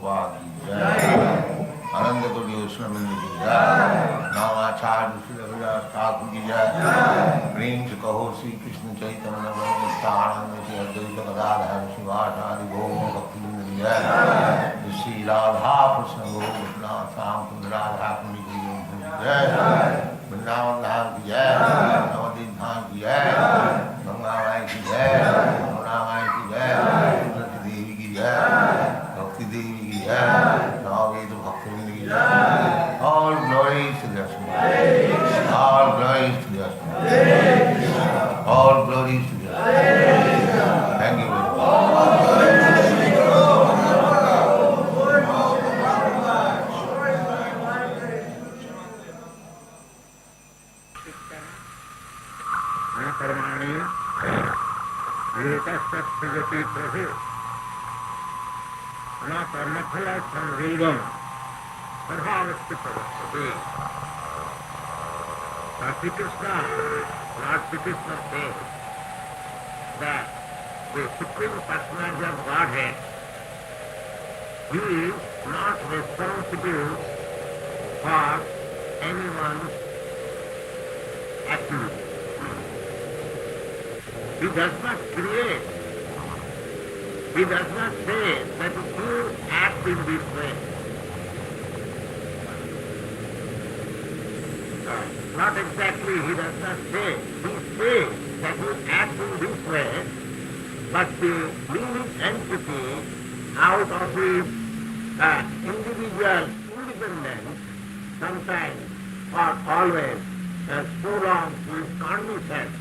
Prabhupada ki jai. Ananda Koti Vaishnava ki jai. Namacharya Srila Vilas Thakur ki jai. Prem se kaho Sri Krishna Chaitanya Nityananda Sri Advaita Gadadhar Shivasari Goma Bhakti Vrinda ki jai. Sri Radha Krishna Gopinath Sam Kund Radha Kundi ki jai. Vrindavan Dham ki jai. Navadip Dham ki jai. Ganga Mai ki jai. Yamuna Mai ki jai. Tulsi Devi ki jai. Bhakti Devi ki jai. Navadip Bhakti Vrinda ki jai. All glories to the Srimad. All glories to the Srimad. All glories to the Srimad. Thank you very much. Srigati Prabhu, na karmakhala samvedam, parhavasti parvati. Sri Krishna, Lord Sri Krishna says that the Supreme Personality of Godhead, He is not responsible for anyone's activity. He does not create. He does not say that you act in this way. Not exactly, he does not say. He says that you act in this way, but the living entity, out of his individual independence, sometimes or always, so long he is cognizant,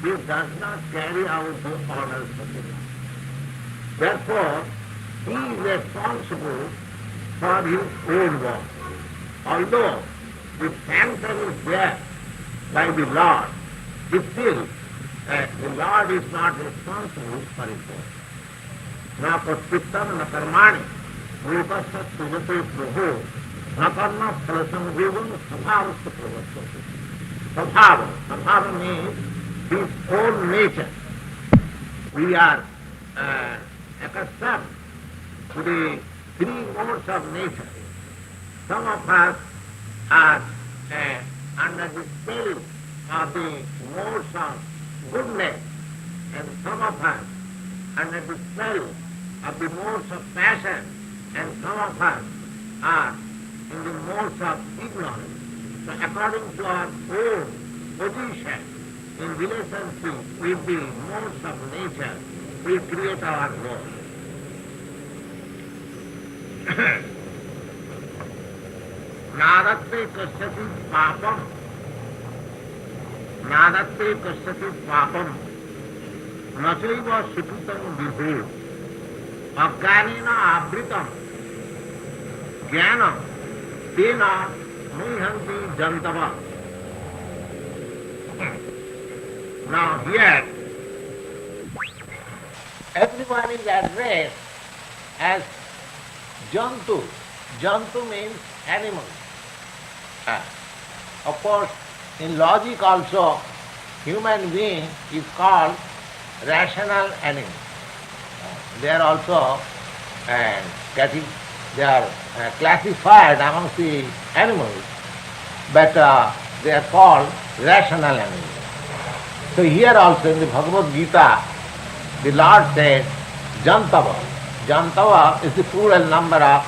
he does not carry out the orders of the Lord. Therefore, he is responsible for his own work. Although the sanction is there by the Lord, still the Lord is not responsible for his work. Na praskrittam na karmani rupasya sujate prabhu na karma prasamgubam sabhavastha pravastati. Sabhava means his own nature. We are accustomed to the three modes of nature. Some of us are under the spell of the modes of goodness, and some of us under the spell of the modes of passion, and some of us are in the modes of ignorance. So according to our own position in relationship with the modes of nature, we create our world. Nadatte kasyati papam. Nadatte kasyati papam. Nasaiva sukutam vibhu. Ajnanena avritam. Jnanam. Tena muhanti jantava. Now here, everyone is addressed as Jantu. Jantu means animal. Of course, in logic also, human being is called rational animal. They are also they are classified amongst the animals, but they are called rational animals. So here also in the Bhagavad Gita, the Lord said, Jantava. Jantava is the plural number of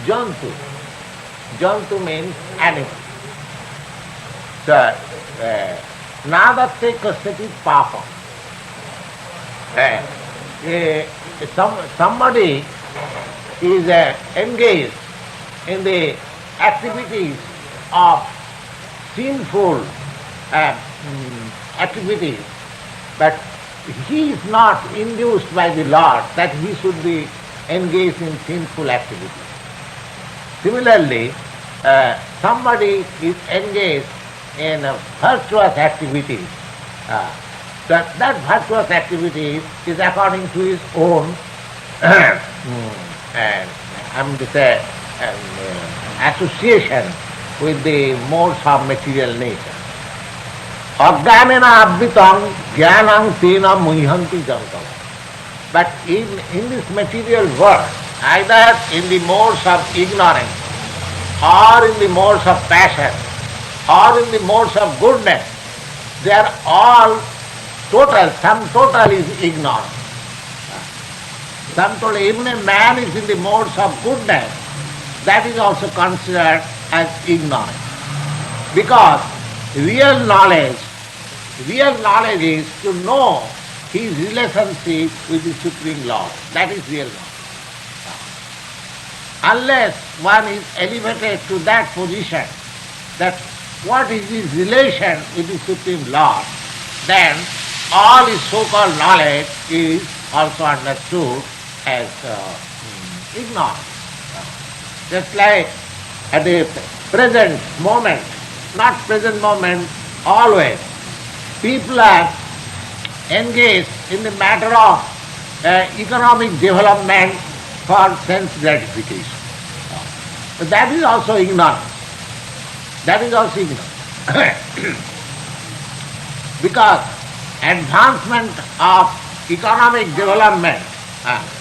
Jantu. Jantu means animal. So, Nadatte kasyati papam. Somebody is engaged in the activities of sinful activities, but he is not induced by the Lord that he should be engaged in sinful activities. Similarly, somebody is engaged in virtuous activities. That virtuous activity is according to his own association with the modes of material nature. Ajnanena avritam jnanam tena muhanti jantam. But in this material world, either in the modes of ignorance, or in the modes of passion, or in the modes of goodness. They are all total, sum total is ignorance. Sum total, even a man is in the modes of goodness, that is also considered as ignorance. Because real knowledge is to know his relationship with the Supreme Lord. That is real knowledge. Unless one is elevated to that position, that what is his relation with the Supreme Lord, then all his so-called knowledge is also understood as ignorance. Just like at the present moment, not present moment, always, people are engaged in the matter of economic development for sense gratification. But that is also ignorance. That is also ignorance. Because advancement of economic development,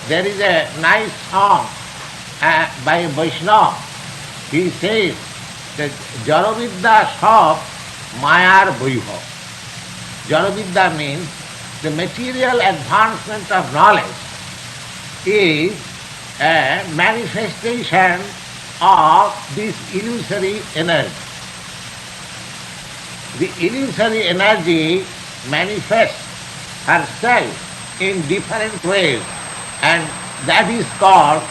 there is a nice song by Vaishnava. He says that Jaravidya Shop Mayar Vaibhav. Jaravidya means the material advancement of knowledge is a manifestation of this illusory energy. The illusory energy manifests herself in different ways, and that is called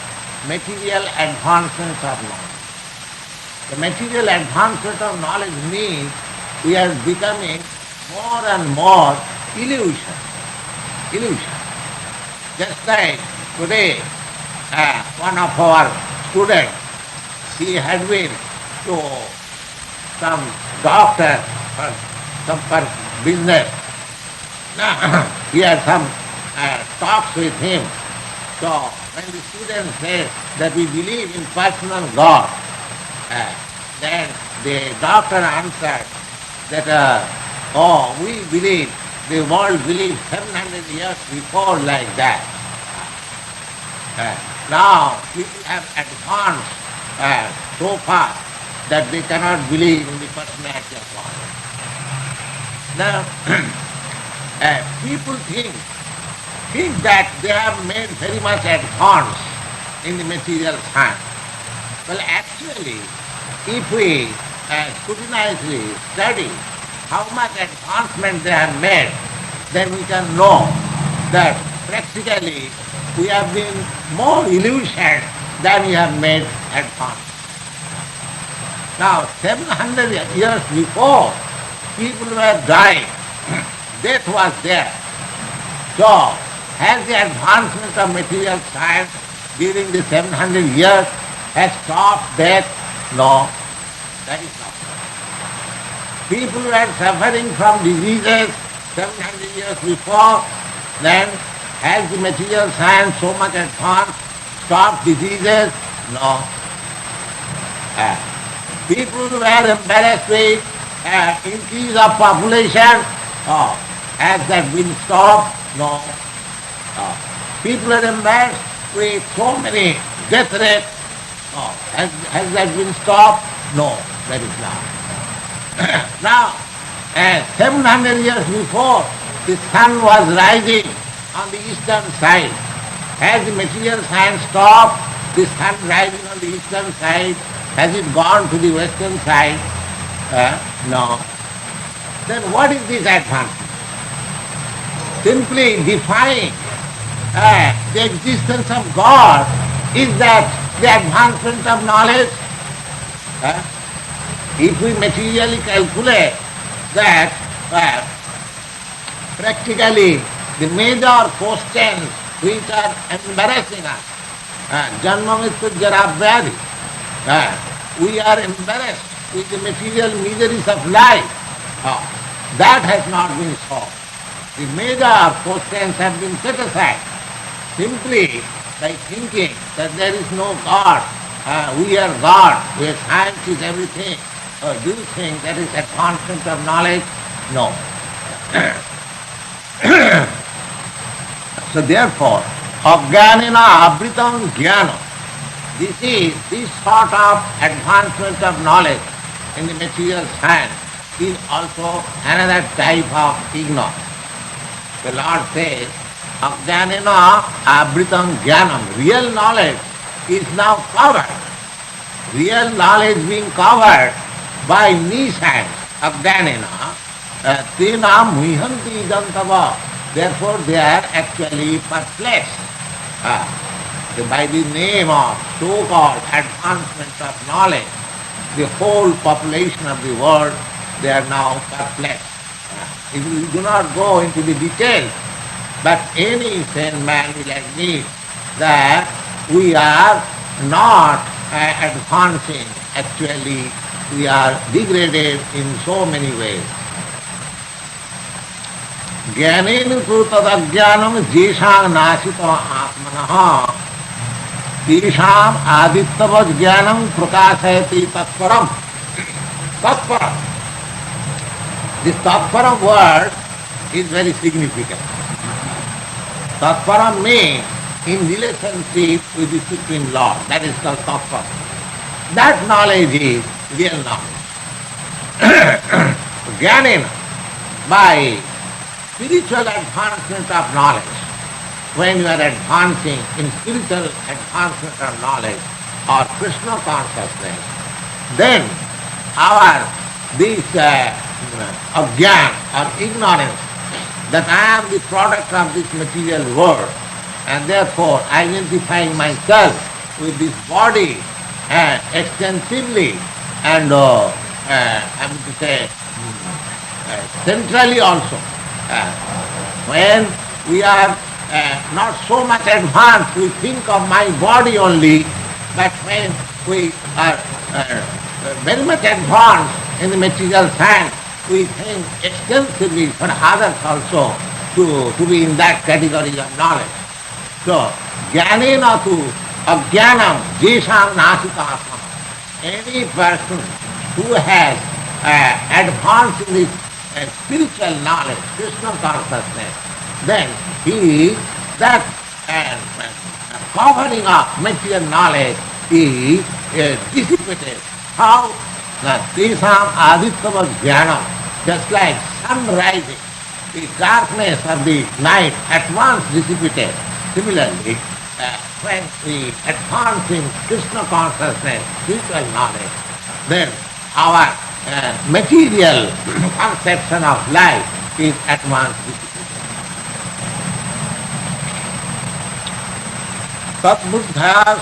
material advancement of knowledge. The material advancement of knowledge means we are becoming more and more illusion. Just like today, one of our students, he had been to some doctor for business. He had some talks with him. So when the student says that we believe in personal God, then the doctor answered that, we believe, the world believes 700 years before like that. Now people have advanced so far that they cannot believe in the personality of God. Now, people think that they have made very much advance in the material science. Well, actually, if we scrutinizely study how much advancement they have made, then we can know that practically we have been more illusion than we have made advance. Now, 700 years before, people were dying. Death was there. So, has the advancement of material science during the 700 years has stopped death? No, that is not so. People were suffering from diseases 700 years before, then has the material science so much advanced stopped diseases? No. People were embarrassed with increase of population. Has that been stopped? No. People are embarrassed with so many death rates. Has that been stopped? No, that is not. Now, 700 years before, the sun was rising on the eastern side. Has the material science stopped the sun rising on the eastern side? Has it gone to the western side? No. Then what is this advancement? Simply defying the existence of God, is that the advancement of knowledge? If we materially calculate that practically the major questions which are embarrassing us, Janma Mrityu Jara Vyadhi, we are embarrassed with the material miseries of life. That has not been solved. The major questions have been set aside simply by thinking that there is no God, we are God, where science is everything. Do you think that is advancement of knowledge? No. So therefore, Ajnanena avritam jnana. This sort of advancement of knowledge in the material science is also another type of ignorance. The Lord says, Ajnanena avritam jnanam. Real knowledge is now covered. Real knowledge being covered by nisans, Ajnanena, tena muhanti gantava. Therefore they are actually perplexed. By the name of so-called advancement of knowledge, the whole population of the world, they are now perplexed. If we do not go into the details, but any sane man will admit that we are not advancing. Actually, we are degraded in so many ways. Jnanenu tu tadajnanam jesang nasito atmanaha tesham adittavad jnanam prakashayati tatparam. Tatparam. This tatparam word is very significant. Tatparam means in relationship with the Supreme Lord. That is called tatparam. That knowledge is real knowledge. Jnanena, by spiritual advancement of knowledge, when you are advancing in spiritual advancement of knowledge or Krishna consciousness, then this ajnana or ignorance that I am the product of this material world and therefore identifying myself with this body extensively and I mean to say centrally also. When we are not so much advanced, we think of my body only, but when we are very much advanced in the material science, we think extensively for others also to be in that category of knowledge. So, jnanena tu ajnanam jesam nasita atma. Any person who has advanced in this spiritual knowledge, Krishna consciousness, then that covering of material knowledge is dissipated. How? Tesam adittava jnanam, just like sun rising, the darkness of the night at once dissipated. Similarly, when we advance in Krishna consciousness, spiritual knowledge, then our material conception of life is at once dissipated. Tat buddha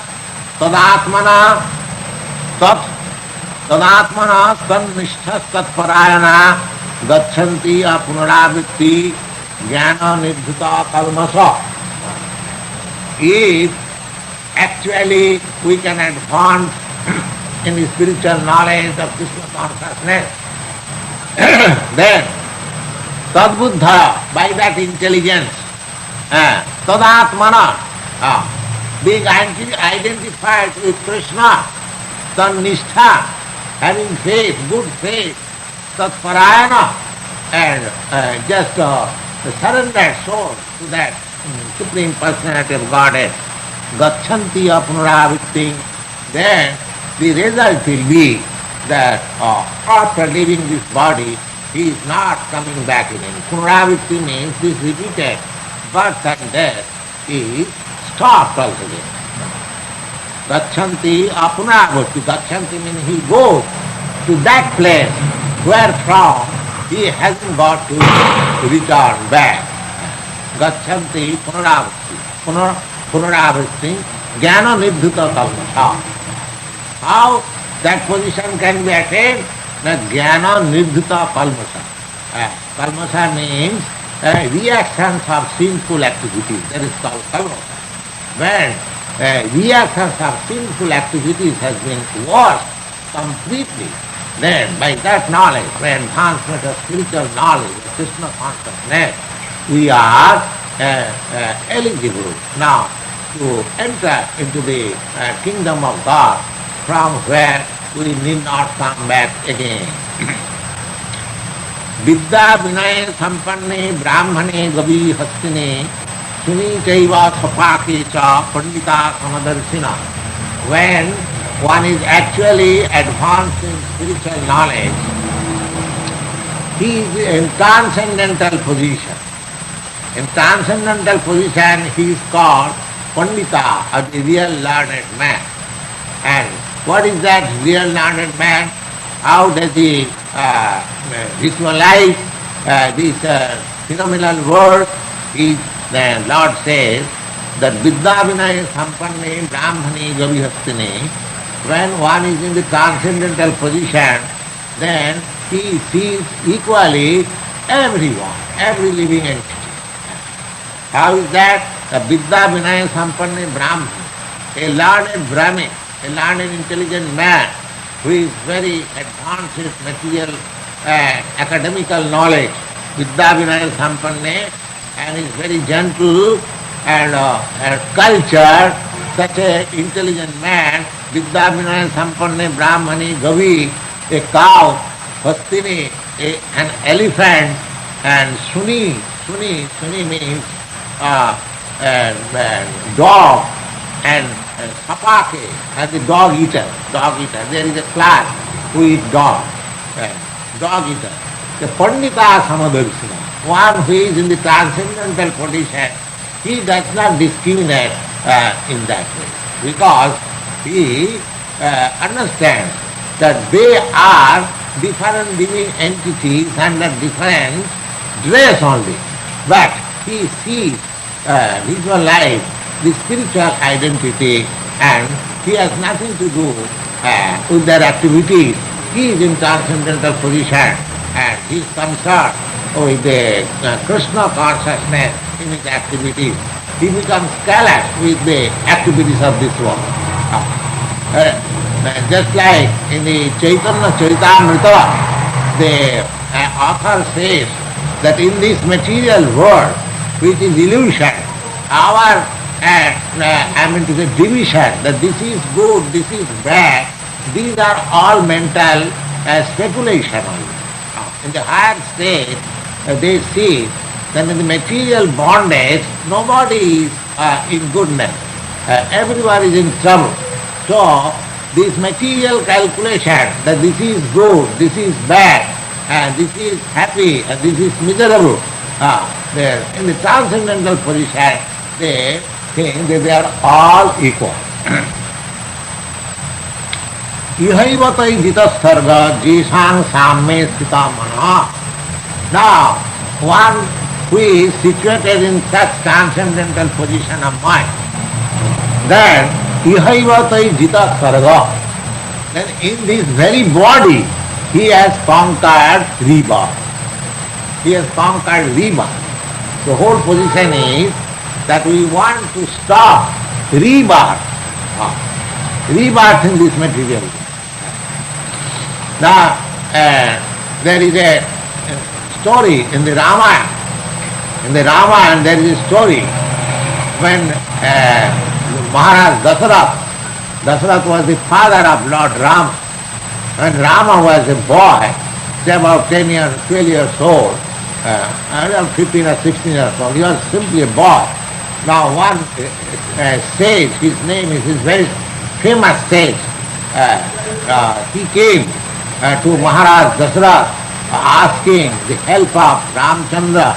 tadatmana tan nishtha tat parayana gachanti apunaravitti jnana nirdhita kalmasa. If actually we can advance in the spiritual knowledge of Krishna consciousness, then tadbuddha, by that intelligence, tadatmana, being identified with Krishna, tannishtha, having faith, good faith, tatparayana, and just surrendered soul to that Supreme Personality of Godhead, gachanti apunaravitti, then the result will be that after leaving this body, he is not coming back again. Punaravitti means this repeated birth and death is stopped altogether. Gachanti apunaravitti. Gachanti means he goes to that place where from he hasn't got to return back. Gachanti punaravitti. Punaravitti jnana nirdhita kalmasa. How that position can be attained? Jnana nirdhita kalmasa. Kalmasa means reactions of sinful activities. That is called kalmasa. When reactions of sinful activities has been washed completely, then by that knowledge, by enhancement of spiritual knowledge, of Krishna consciousness, we are eligible now to enter into the kingdom of God, from where we need not come back again. Vidya vinay sampanne brahmane gavi hastine Suni chaiva sapake cha pandita samadarshina. When one is actually advanced in spiritual knowledge, he is in transcendental position. In transcendental position he is called pandita, or the real learned man. And what is that real learned man? How does he visualize this phenomenal world? The Lord says that Vidya Vinaya Sampanne Brahmani Gavihastine, when one is in the transcendental position, then he sees equally everyone, every living entity. How is that? The Vidya Vinaya Sampanne Brahmani, a learned Brahmin, a learned intelligent man who is very advanced in material academical knowledge, Vidya Vinaya Sampanne, and is very gentle and cultured, such an intelligent man, Vidya Vinaya Sampanne Brahmani Gavi, a cow, Hastini, an elephant, and Suni means dog, and Sapake, and the dog eater. There is a class who eat dog eater. The Pandita Samadarshina, one who is in the transcendental position, he does not discriminate in that way, because he understands that they are different living entities under different dress only. But he sees, visualize the spiritual identity, and he has nothing to do with their activities. He is in transcendental position and he is concerned with the Krishna consciousness in his activities. He becomes careless with the activities of this world. Just like in the Chaitanya Charitamrita, the author says that in this material world, which is illusion, our the division, that this is good, this is bad, these are all mental speculation only. In the higher state, they see that in the material bondage, nobody is in goodness. Everyone is in trouble. So, this material calculation, that this is good, this is bad, and this is happy, and this is miserable, in the transcendental position, they think that they are all equal. Ihaivatai jitasarga jisang samme sthita mana. Now, one who is situated in such transcendental position of mind, then ihaivatai jitasarga, then in this very body he has conquered rebirth. He has conquered rebirth. The whole position is that we want to stop rebirth in this material. Now, there is a story in the Ramayana. In the Ramayana there is a story when Maharaj Dasarath was the father of Lord Rama. When Rama was a boy, say about 10 years, 12 years old, 15 or 16 years old, he was simply a boy. Now one sage, his name is his very famous sage, he came to Maharaj Dasarath asking the help of Ramchandra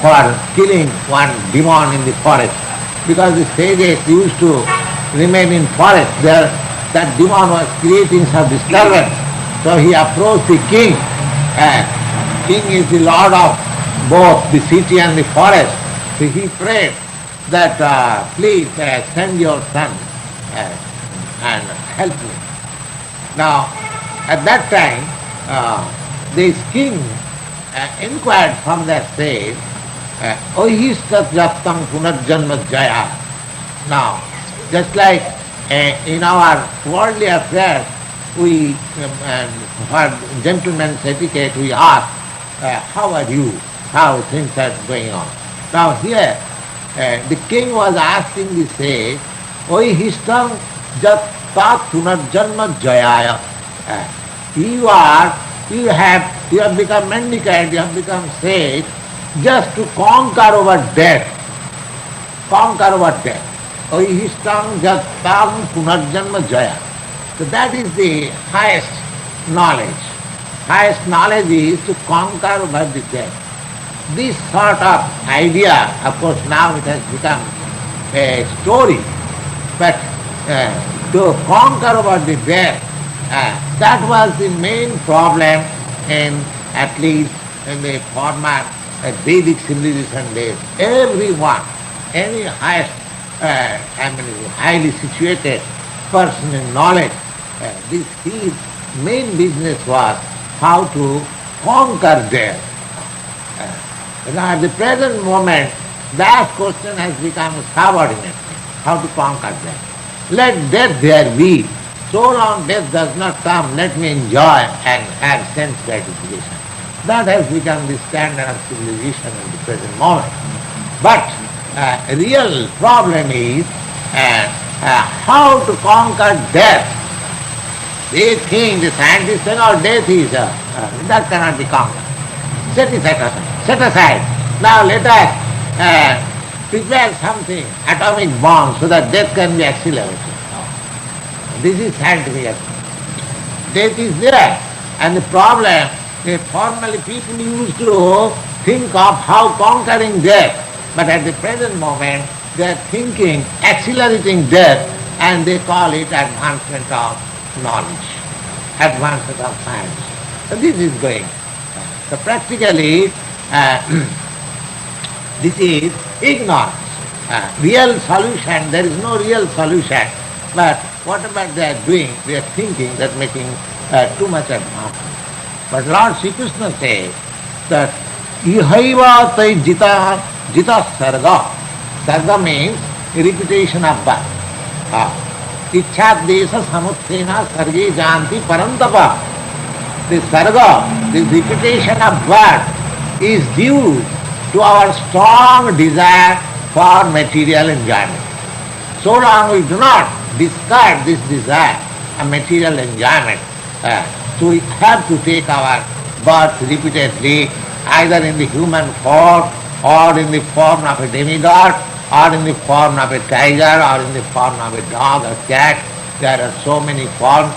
for killing one demon in the forest. Because the sages used to remain in forest there, that demon was creating some disturbance. So he approached the king. King is the lord of both the city and the forest. So he prayed that please send your son and help me. Now, at that time, this king inquired from that sage, Ohistat Japtam Punarjanma Jaya. Now, just like in our worldly affairs, we, for gentleman's etiquette, we ask, how are you? How things are going on? Now here, the king was asking the sage, Ohistam Jatat Punarjanma Jayaya. You have become mendicant, you have become sage, just to conquer over death. Conquer over death. Oihistang jattam punarjanma jaya. So that is the highest knowledge. Highest knowledge is to conquer over the death. This sort of idea, of course now it has become a story, but to conquer over the death, that was the main problem in, at least in the former Vedic civilization days. Everyone, any highly situated person in knowledge, his main business was how to conquer death. Now at the present moment, that question has become subordinate. How to conquer death. Let death there be. So long death does not come, let me enjoy and have sense gratification. That has become the standard of civilization in the present moment. But real problem is how to conquer death. They think, the scientists say, no, death is, that cannot be conquered. Set it aside. Set aside. Now let us prepare something, atomic bomb, so that death can be accelerated. This is scientific. Death is there. And the problem, formerly people used to think of how conquering death, but at the present moment they are thinking accelerating death, and they call it advancement of knowledge, advancement of science. So this is going. So practically this is ignorance. Real solution, there is no real solution, but whatever they are doing, they are thinking that making too much advancement. But Lord Sri Krishna says that ihaiva tai jita sarga. Sarga means repetition of birth. Ichat desha samuthena sarge janti parantapa. The sarga, this repetition of birth, is due to our strong desire for material enjoyment. So long we do not discard this desire of material enjoyment, so we have to take our birth repeatedly, either in the human form, or in the form of a demigod, or in the form of a tiger, or in the form of a dog or cat. There are so many forms.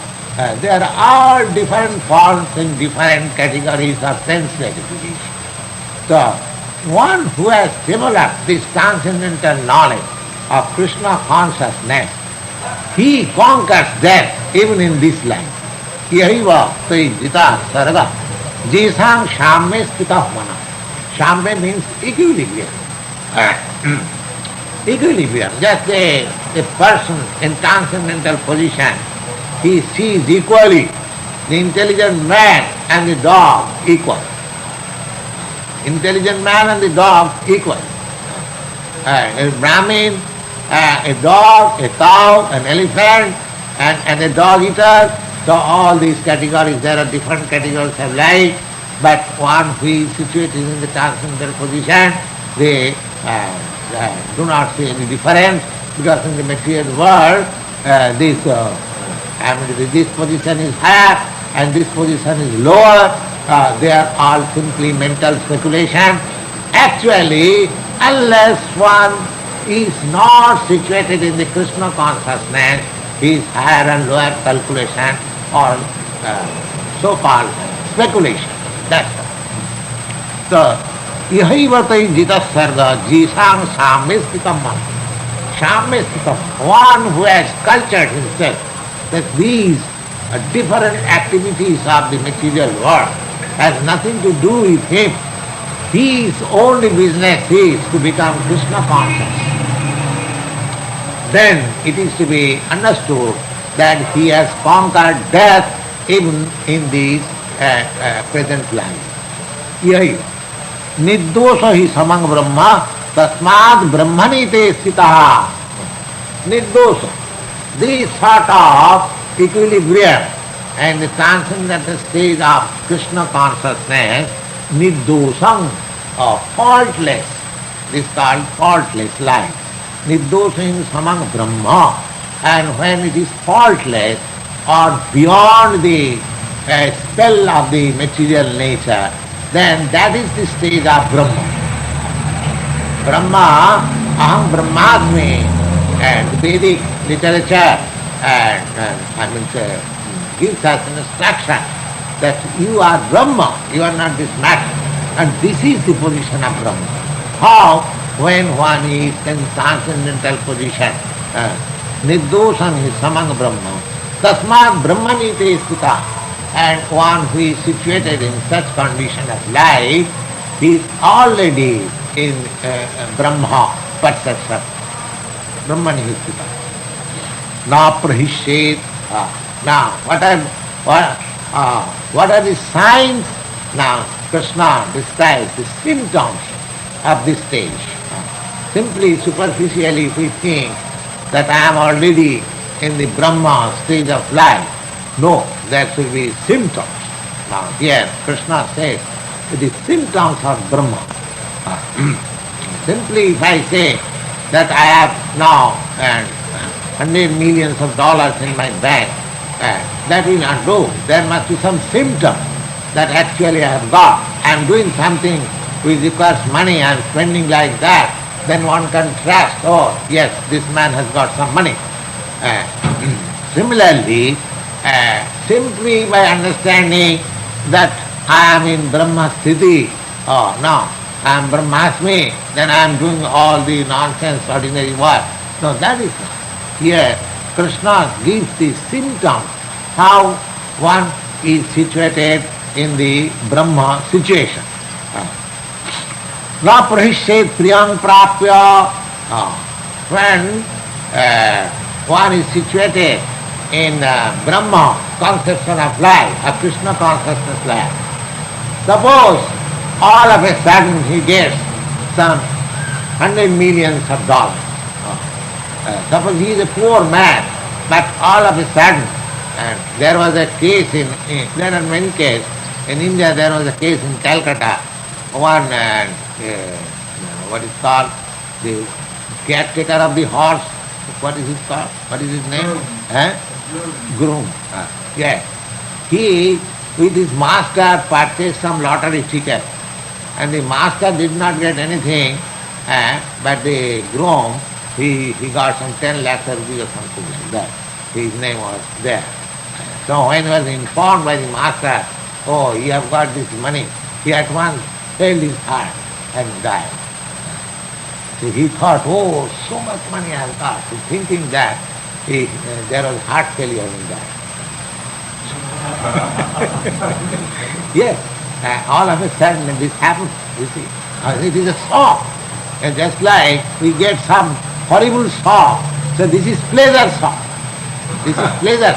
There are all different forms in different categories of sense gratification. So, one who has developed this transcendental knowledge of Krishna consciousness, he conquers death even in this life. Yaiva tai jita sarga jisang shamye stitah mana. Shamye means equilibrium. Equilibrium. Just a person in transcendental position, he sees equally the intelligent man and the dog equal. Intelligent man and the dog equal. A Brahmin, a dog, a cow, an elephant, and a dog eater. So all these categories, there are different categories of life, but one who is situated in the transcendental position, they do not see any difference, because in the material world, this position is higher and this position is lower. They are all simply mental speculation. Actually, unless one is not situated in the Krishna consciousness, his higher and lower calculation or so-called speculation. That's all. So, ihaivatai jita sarga jisang samyestitam man. Samyestitam, one who has cultured himself that these different activities of the material world has nothing to do with him. His only business is to become Krishna conscious. Then it is to be understood that he has conquered death even in this present life. Yahi nirdosha hi samang brahma tasmad brahmani te sthitaha. Nirdosha, this sort of equilibrium and the transcendental stage of Krishna consciousness, nirdosam, faultless, this is called faultless life. Nirdosha in samang brahma, and when it is faultless or beyond the spell of the material nature, then that is the stage of Brahma. Brahma, Aham Brahmasmi, and Vedic literature gives us an instruction that you are Brahma, you are not this matter. And this is the position of Brahma. How? When one is in transcendental position, Nirdoshan is samang Brahma, Tasmat Brahmanite Sthita, and one who is situated in such condition of life is already in Brahma perception. Brahmani Sthita. Na prahishet. Now, what are the signs? Now, Krishna describes the symptoms of this stage. Simply, superficially, if we think that I am already in the Brahma stage of life, no, there should be symptoms. Now, here, Krishna says that the symptoms of Brahma. Simply, if I say that I have now $100 million in my bank, that will not do. There must be some symptom that actually I have got. I am doing something which requires money, I am spending like that, then one can trust, oh yes, this man has got some money. Similarly, simply by understanding that I am in Brahma Sthiti, oh no, I am Brahmasmi, then I am doing all the nonsense, ordinary work. No, that is not. Here, Krishna gives the symptoms how one is situated in the Brahma situation. Na prahishet priyam prapya. When one is situated in Brahma conception of life, a Krishna consciousness life, suppose all of a sudden he gets some $100 million. Suppose he is a poor man, but all of a sudden, and there was a case there are many cases. In India there was a case in Calcutta, one, what is called, the caretaker of the horse, what is it called? What is his name? Groom. Yes. He, with his master, purchased some lottery ticket, and the master did not get anything, but the groom, he got some 10 lakhs rupees or something like that. His name was there. So when he was informed by the master, oh, you have got this money, he at once failed his heart and died. So he thought, oh, so much money I have got. So thinking that, there was heart failure in that. Yes, all of a sudden this happens, you see. It is a shock. And just like we get some horrible shock, so this is pleasure shock. This is pleasure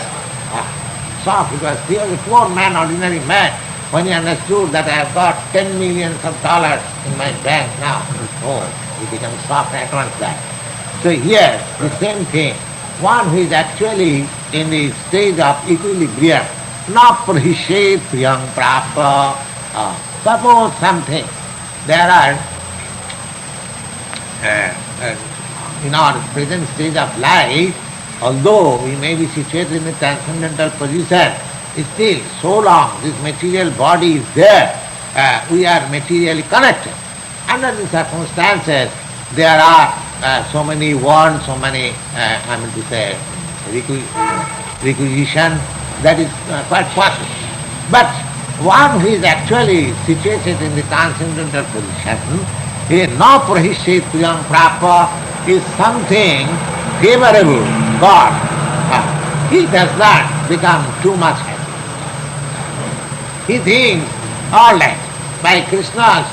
shock, because he was a poor man, ordinary man. When he understood that I have got $10 million in my bank now, oh, he becomes shocked at once that. So here, the same thing. One who is actually in the stage of equilibrium, na prahishet priyam prapta. Suppose something, there are, in our present stage of life, although we may be situated in a transcendental position, still so long this material body is there, we are materially connected. Under the circumstances, there are so many wants, so many, requisition, that is quite possible. But one who is actually situated in the transcendental position, na prahishet priyam prapya, is something favorable, God. He does not become too much happy. He thinks, all right, by Krishna's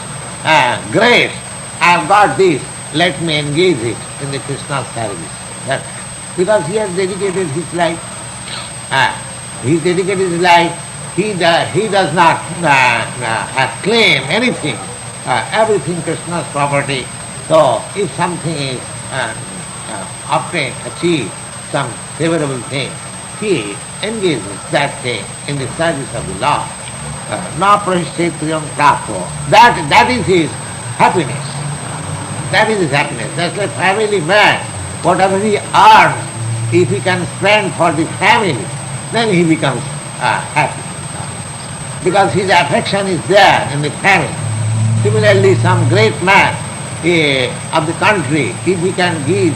grace, I have got this, let me engage it in the Krishna's service. Because he has dedicated his life. He dedicated his life. He does not claim anything. Everything Krishna's property. So if something is obtained, achieved, some favorable thing, he engages that thing in the service of the Lord. Na prahishet priyam prapto. That is his happiness. That is his happiness. That's like family man. Whatever he earns, if he can spend for the family, then he becomes happy. Because his affection is there in the family. Similarly, some great man, of the country, if he can give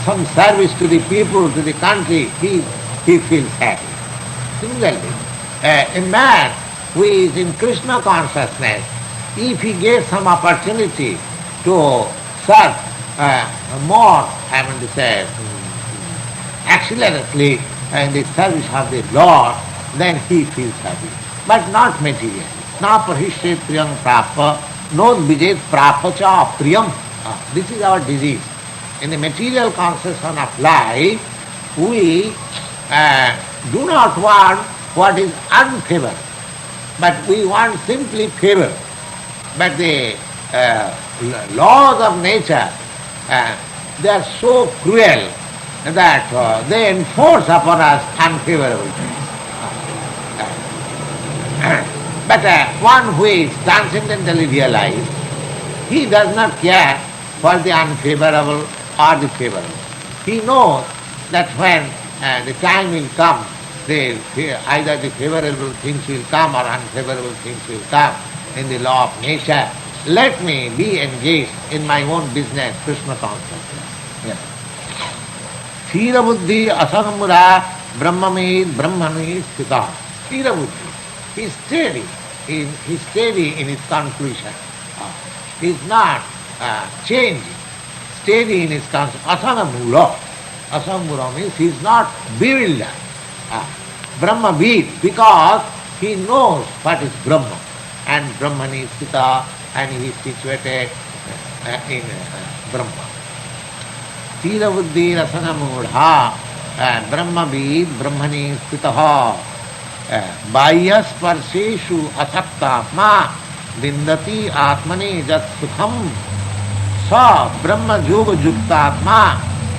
some service to the people, to the country, he feels happy. Similarly, a man who is in Krishna consciousness, if he gets some opportunity to serve more, accelerantly in the service of the Lord, then he feels happy. But not materially. Na prahishet priyam prapa, no vijet prapa cha priyam. This is our disease. In the material conception of life, we do not want what is unfavorable, but we want simply favor. But the laws of nature, they are so cruel that they enforce upon us unfavorable things. But one who is transcendentally realized, he does not care for the unfavorable or the favorable. He knows that when the time will come, either the favorable things will come or unfavorable things will come in the law of nature. Let me be engaged in my own business, Krishna consciousness. Yes. Sthira buddhi asangamura brahmamid brahmani sthita. Sthira buddhi. He is steady. He is steady in his conclusion. He is not changing. Steady in his conclusion. Asangamura. Asangamura means he is not bewildered. Brahmavid, because he knows what is Brahma. And Brahmani sthita, and he is situated in Brahma. Sthira buddhi rasanamudha brahmavid brahmani sthitaha बाह्यस परसेषु असक्तात्मा विन्दति आत्मनि जत सुखम स ब्रह्म योग युक्तात्मा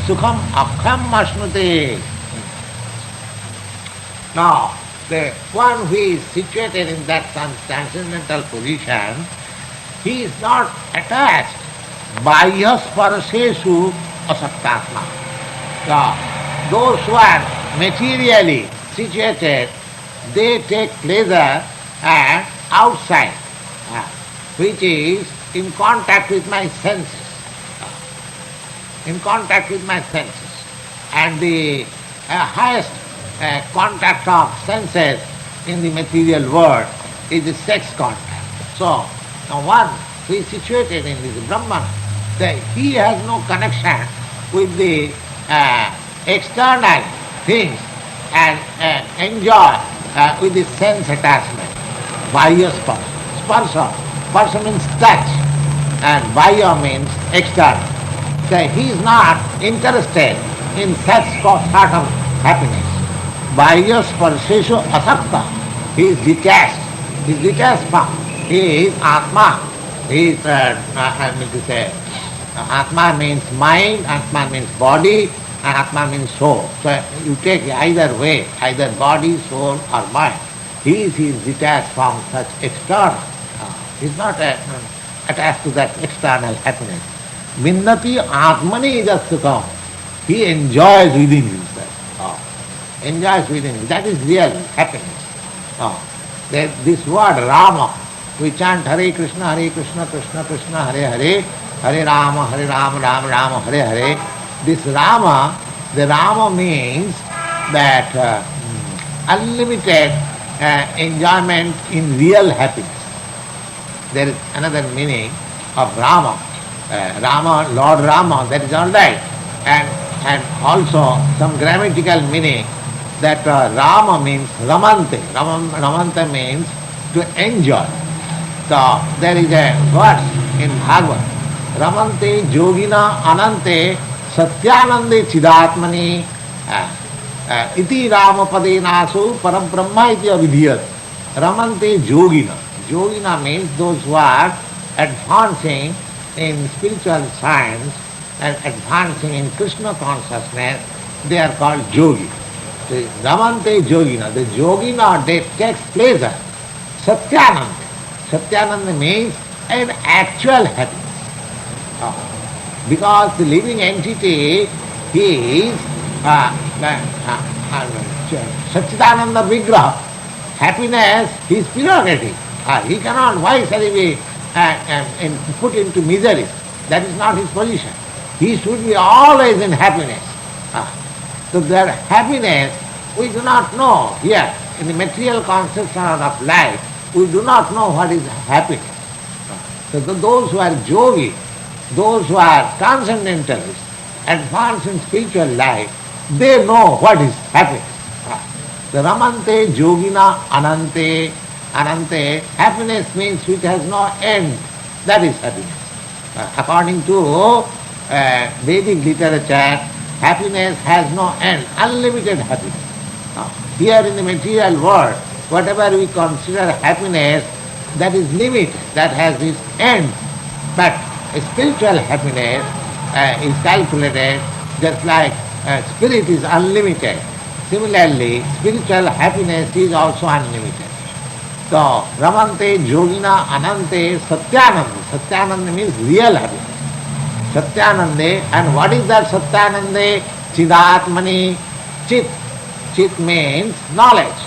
सुखम अक्षम अश्नुते. Now, the one who is situated in that transcendental position, he is not attached. Bahyas parasesu asaktatma. Those who are materially situated, they take pleasure outside, which is in contact with my senses. In contact with my senses. And the highest contact of senses in the material world is the sex contact. So, now one who is situated in this Brahman, he has no connection with the external things and enjoy with the sense attachment. Bahya sparsha. Sparsha. Sparsha means touch, and bahya means external. So he is not interested in such sort of happiness. Bahya sparsheshu asakta. He is detached. He is detached from. He is Atma. He is, Atma means mind, Atma means body, and Atma means soul. So you take either way, either body, soul or mind. He is detached from such external. He is not attached to that external happiness. Vinnati Atmani Jasukam. He enjoys within himself. Enjoys within himself. That is real happiness. This word Rama, we chant Hare Krishna, Krishna Krishna, Hare Hare, Hare Rama, Rama Rama, Hare Hare. This Rama, the Rama means that unlimited enjoyment in real happiness. There is another meaning of Rama. Rama, Lord Rama, that is all right. And also some grammatical meaning that Rama means Ramante. Ramante means to enjoy. So there is a verse in Bhagavatam. Ramante yogina anante satyanande chidatmani iti ramapade nasu parabrahma iti avidhiyat. Ramante yogina. Yogina means those who are advancing in spiritual science and advancing in Krishna consciousness, they are called yogi. The Ramante yogina. The yogina, they takes pleasure. Satyananda. Satyananda means an actual happiness. Because the living entity is Satchidananda Vigraha. Happiness is prerogative. He cannot, why shall he be put into misery? That is not his position. He should be always in happiness. So that happiness we do not know here. In the material conception of life, we do not know what is happiness. So those who are yogi, those who are transcendentalists, advanced in spiritual life, they know what is happiness. The Ramante Yogina Anante. Anante, happiness means which has no end. That is happiness. According to Vedic literature, happiness has no end, unlimited happiness. Here in the material world, whatever we consider happiness, that is limited, that has its end. But spiritual happiness is calculated just like spirit is unlimited. Similarly, spiritual happiness is also unlimited. So, Ramante, Yogina, Anante, Satyananda. Satyananda means real happiness. Satyanande, and what is that Satyanande? Chidatmani, Chit. Chit means knowledge,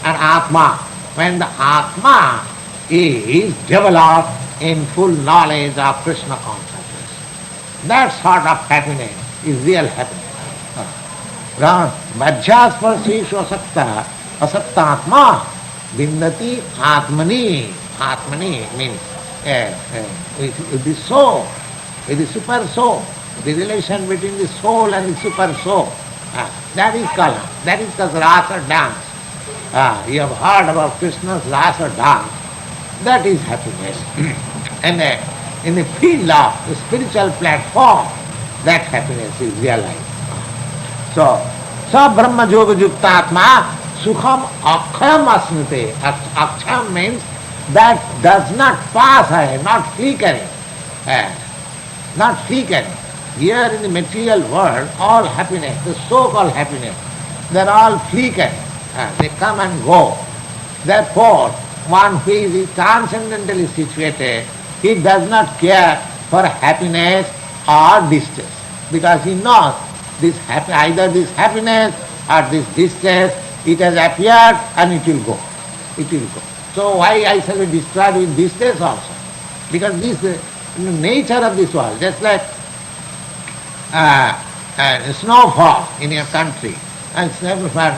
and Atma. When the Atma is developed in full knowledge of Krishna consciousness, that sort of happiness is real happiness. Madhyasparseshu asakta, asaktatma, vindati atmani. Atmani means with the soul, with the super soul, the relation between the soul and the super soul. That is kala, that is the rasa dance. You have heard about Krishna's rasa dance. That is happiness. And in the field of the spiritual platform, that happiness is realized. So, sa brahma yoga yuktatma sukham akshayam asnute. Akshayam means that does not pass away, not flickering. Not flickering. Here in the material world, all happiness, the so-called happiness, they are all flickering. They come and go. Therefore, one who is transcendentally situated, he does not care for happiness or distress, because he knows either this happiness or this distress, it has appeared and it will go. It will go. So why I shall be distressed with distress also? Because this is the nature of this world. Just like snowfall in your country, and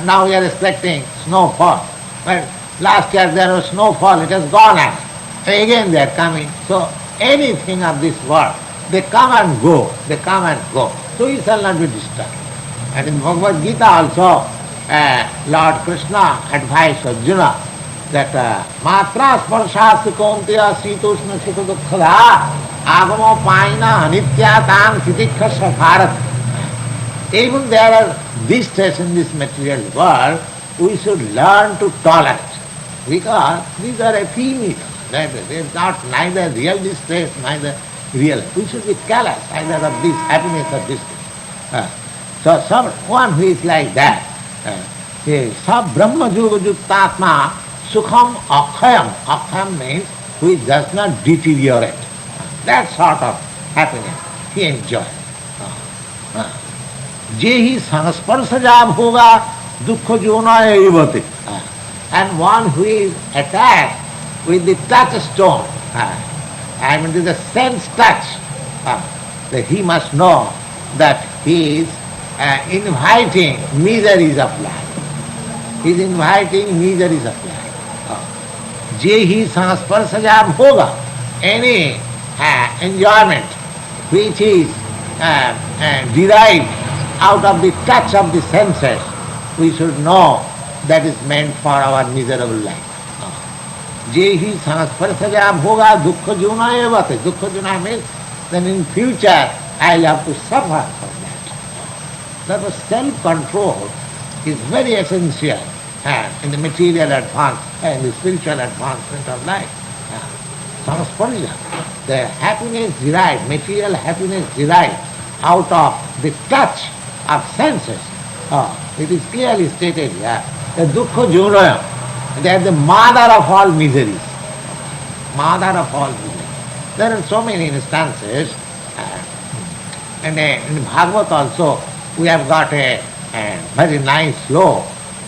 now we are expecting snowfall. But last year there was snowfall, it has gone out. Again they are coming. So anything of this world, they come and go. They come and go. So you shall not be disturbed. And in Bhagavad Gita also, Lord Krishna advised Arjuna that Matra sparshastu kaunteya sitoshna sukha dukkhada agamo paina anitya tan sitikha bharat. Even there are distress in this material world, we should learn to tolerate, because these are ephemeral. They are not neither real distress, neither real. We should be careless either of this happiness or distress. So someone who is like that, sa brahma yoga yuktatma sukham akshayam. Akshayam means who does not deteriorate. That sort of happiness he enjoys. Jehi sanasparsajab hoga dukkha jona evati. And one who is attached with the touchstone, I mean with the sense touch, that he must know that he is inviting miseries of life. He is inviting miseries of life. Jehi sanasparsajab hoga. Any enjoyment which is derived out of the touch of the senses, we should know that is meant for our miserable life. Jehi sanasparsajab hoga dukkha juna evate. Dukkha juna means then in future I will have to suffer from that. Therefore self-control is very essential in the material advancement, in the spiritual advancement of life. Sanasparja, the happiness derived, material happiness derived out of the touch of senses. It is clearly stated here, the dukkha junaya, they are the mother of all miseries. Mother of all miseries. There are so many instances, and in Bhagavatam also we have got a very nice slow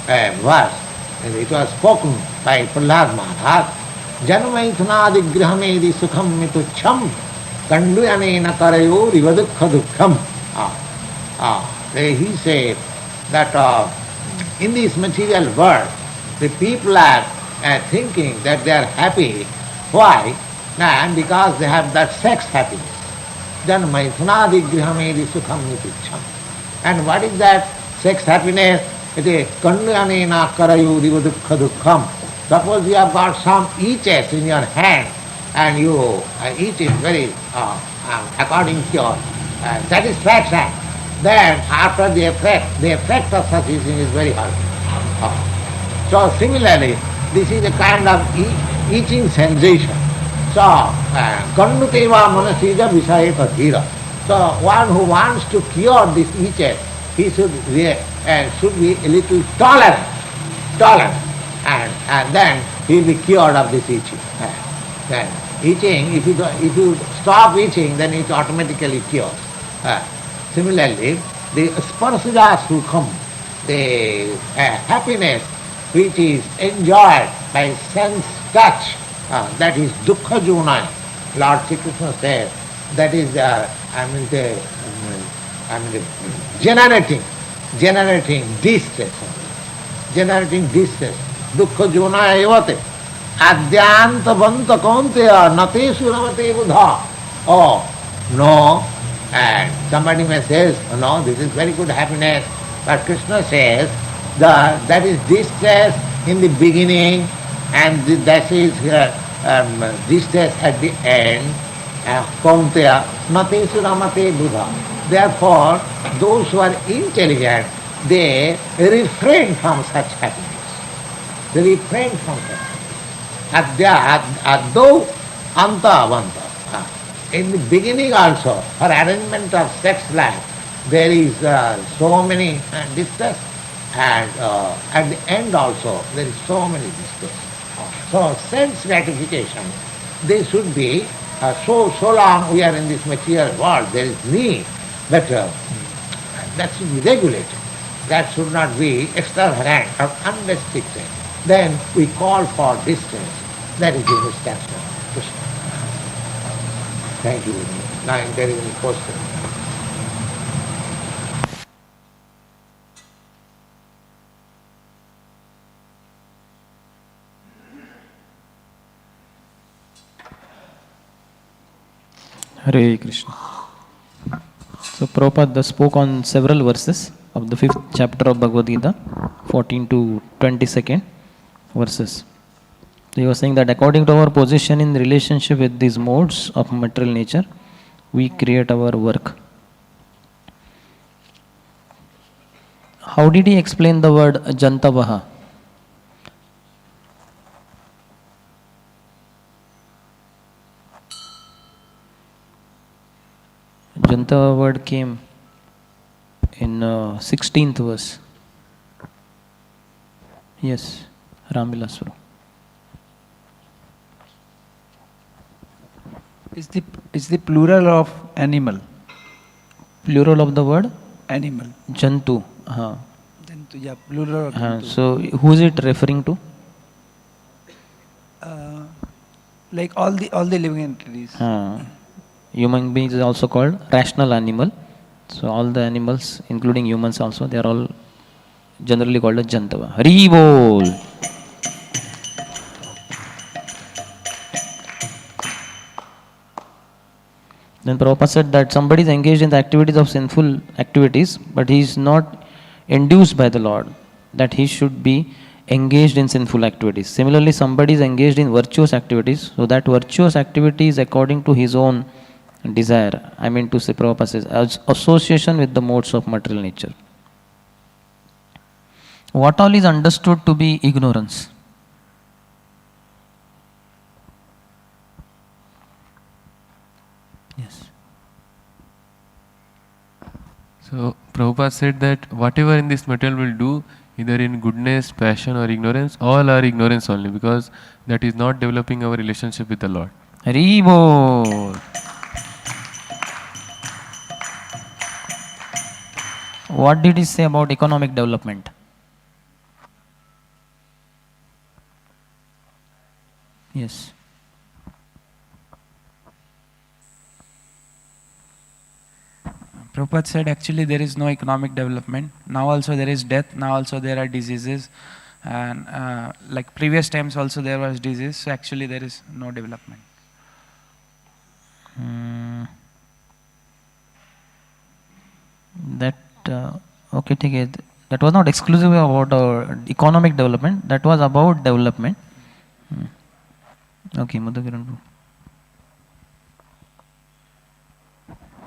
verse, and it was spoken by Prahlad Maharaj. Janmaithanadigrahame sukham mitucham Kanduyanena karayo rivadukha dukkham. He said that in this material world, the people are thinking that they are happy. Why? Because they have that sex happiness. Janmai sunadi grihamedi sukham niticham. And what is that sex happiness? It is kanduyanena karayo rivadukha dukkham. Suppose you have got some eaches in your hand and you eat it very according to your satisfaction, then after the effect of such eating is very hard. So similarly, this is a kind of eating sensation. So, kannuteva manasija visayeka dhira. So one who wants to cure this eaches, he should be a little tolerant. And then he will be cured of this eating. Then eating, if you stop eating, then it automatically cures. Similarly, the sparsaja sukham, the happiness which is enjoyed by sense touch, that is dukkha junai. Lord Sri Krishna says that is generating distress. Dukkha juna evate. Adyanta banta kaunteya nate suravate buddha. Oh, no. And somebody may say, no, this is very good happiness. But Krishna says that is distress in the beginning and that is distress at the end. Kaunteya nate suramate buddha. Therefore, those who are intelligent, they refrain from such happiness. They refrain from that. Addo anta avanta. In the beginning also, for arrangement of sex life, there is so many distress, and at the end also, there is so many distress. So sense gratification, they should be, so long we are in this material world, there is need, but that should be regulated. That should not be extravagant or unrestricted. Then we call for distance. That is the instance of Krishna. Thank you. Now, if there is any question. Hare Krishna. So Prabhupada spoke on several verses of the 5th chapter of Bhagavad Gita, 14 to 22nd verses. So he was saying that according to our position in relationship with these modes of material nature, we create our work. How did he explain the word jantavaha? Janta word came in 16th verse. Yes, Ramvilaswara. Is the plural of animal. Plural of the word? Animal. Jantu. Jantu, yeah, plural of jantu. So who is it referring to? Like all the living entities. Human beings is also called rational animal. So all the animals, including humans also, they are all generally called as Jantava. Hari Bol! Then Prabhupada said that somebody is engaged in the activities of sinful activities, but he is not induced by the Lord that he should be engaged in sinful activities. Similarly, somebody is engaged in virtuous activities, so that virtuous activity is according to his own desire. I mean to say, Prabhupada says, as association with the modes of material nature. What all is understood to be ignorance? Yes. So Prabhupada said that whatever in this material will do, either in goodness, passion or ignorance, all are ignorance only, because that is not developing our relationship with the Lord. Hari Bol! What did he say about economic development? Yes. Prabhupada said actually there is no economic development. Now also there is death, now also there are diseases. And like previous times also there was disease, so actually there is no development. That okay, ठीक है. That was not exclusively about economic development. That was about development. Okay, Madhukiran.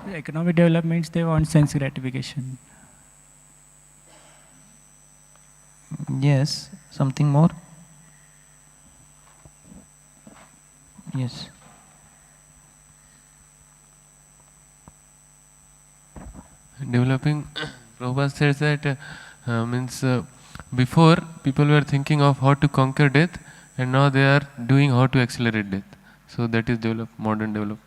The economic developments, they want sense gratification. Yes. Something more? Yes. Developing, Prabhupada says that before people were thinking of how to conquer death, and now they are doing how to accelerate death. So that is modern development.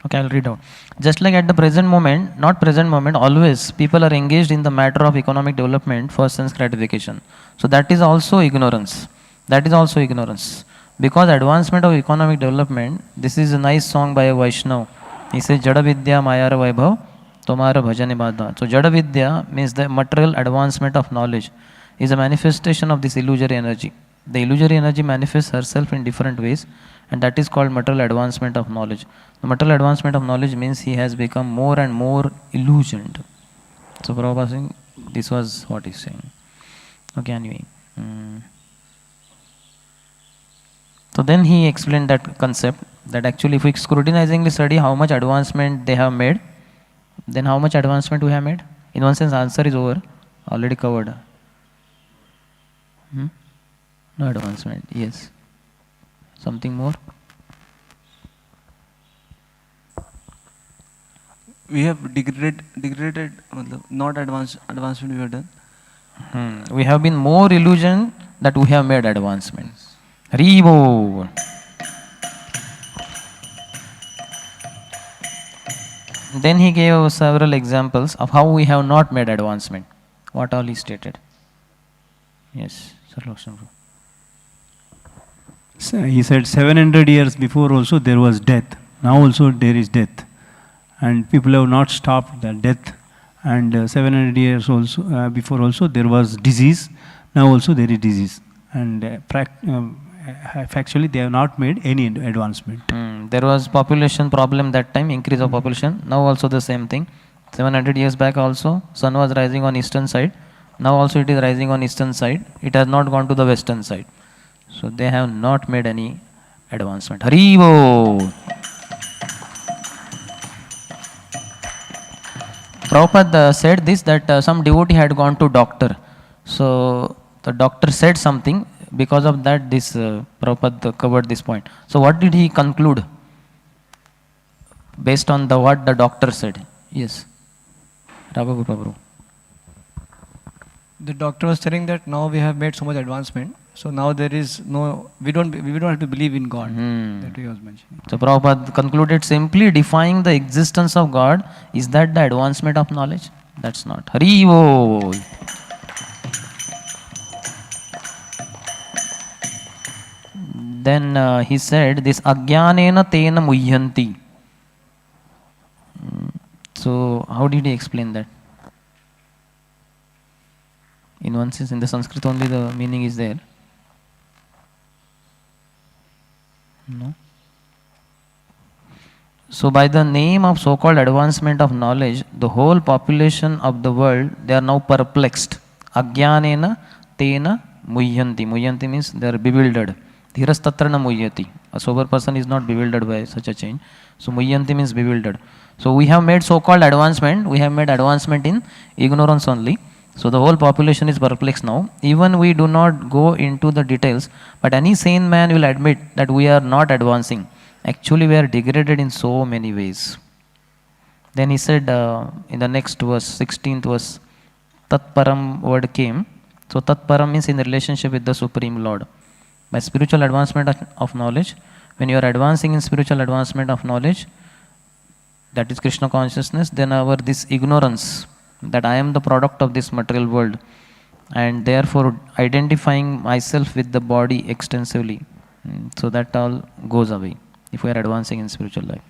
Okay, I'll read out. Just like at the present moment, not present moment, always people are engaged in the matter of economic development for sense gratification. So that is also ignorance. That is also ignorance. Because advancement of economic development, this is a nice song by a Vaishnav. He says, Jada Vidya Mayara Vaibhav, Tomara Bhajane Badha. So Jada Vidya means the material advancement of knowledge is a manifestation of this illusory energy. The illusory energy manifests herself in different ways, and that is called material advancement of knowledge. The material advancement of knowledge means he has become more and more illusioned. So Prabhupada saying, this was what he's saying. Okay, anyway. So then he explained that concept, that actually if we scrutinizingly study how much advancement they have made, then how much advancement we have made? In one sense, answer is over, already covered. No advancement, yes. Something more? We have degraded, not advancement we have done. We have been more illusion that we have made advancements. Haribo. Then he gave several examples of how we have not made advancement. What all he stated. Yes, Sir Lakshman. So he said 700 years before also there was death. Now also there is death. And people have not stopped the death. And 700 years also before also there was disease. Now also there is disease. And factually they have not made any advancement. There was population problem that time, increase of population. Now also the same thing. 700 years back also, sun was rising on eastern side. Now also it is rising on eastern side. It has not gone to the western side. So they have not made any advancement. Haribo! Prabhupada said this, that some devotee had gone to doctor. So the doctor said something. Because of that, this Prabhupada covered this point. So what did he conclude? Based on what the doctor said. Yes. Raghu Prabhu. The doctor was telling that now we have made so much advancement. So now there is no, we don't have to believe in God. That he was mentioning. So Prabhupada concluded simply defying the existence of God. Is that the advancement of knowledge? That's not. Haribo. Then he said this ajnanena tena muhyanti. So how did he explain that? In one sense, in the Sanskrit only the meaning is there. No. So by the name of so-called advancement of knowledge, the whole population of the world, they are now perplexed. Ajnanena tena muhyanti. Muhyanti means they are bewildered. Dhiras tatrana muhyati. A sober person is not bewildered by such a change. So muhyanti means bewildered. So we have made so-called advancement. We have made advancement in ignorance only. So the whole population is perplexed now. Even we do not go into the details, but any sane man will admit that we are not advancing. Actually, we are degraded in so many ways. Then he said in the next verse, 16th verse, Tat Param word came. So Tat Param means in relationship with the Supreme Lord. By spiritual advancement of knowledge, when you are advancing in spiritual advancement of knowledge, that is Krishna consciousness, then our this ignorance, that I am the product of this material world, and therefore identifying myself with the body extensively, so that all goes away if we are advancing in spiritual life.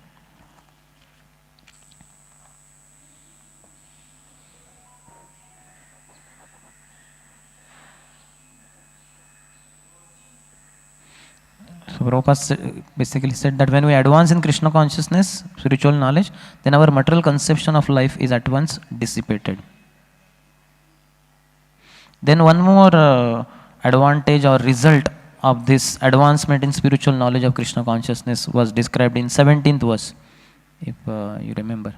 Prabhupada basically said that when we advance in Krishna consciousness, spiritual knowledge, then our material conception of life is at once dissipated. Then one more advantage or result of this advancement in spiritual knowledge of Krishna consciousness was described in 17th verse, if you remember.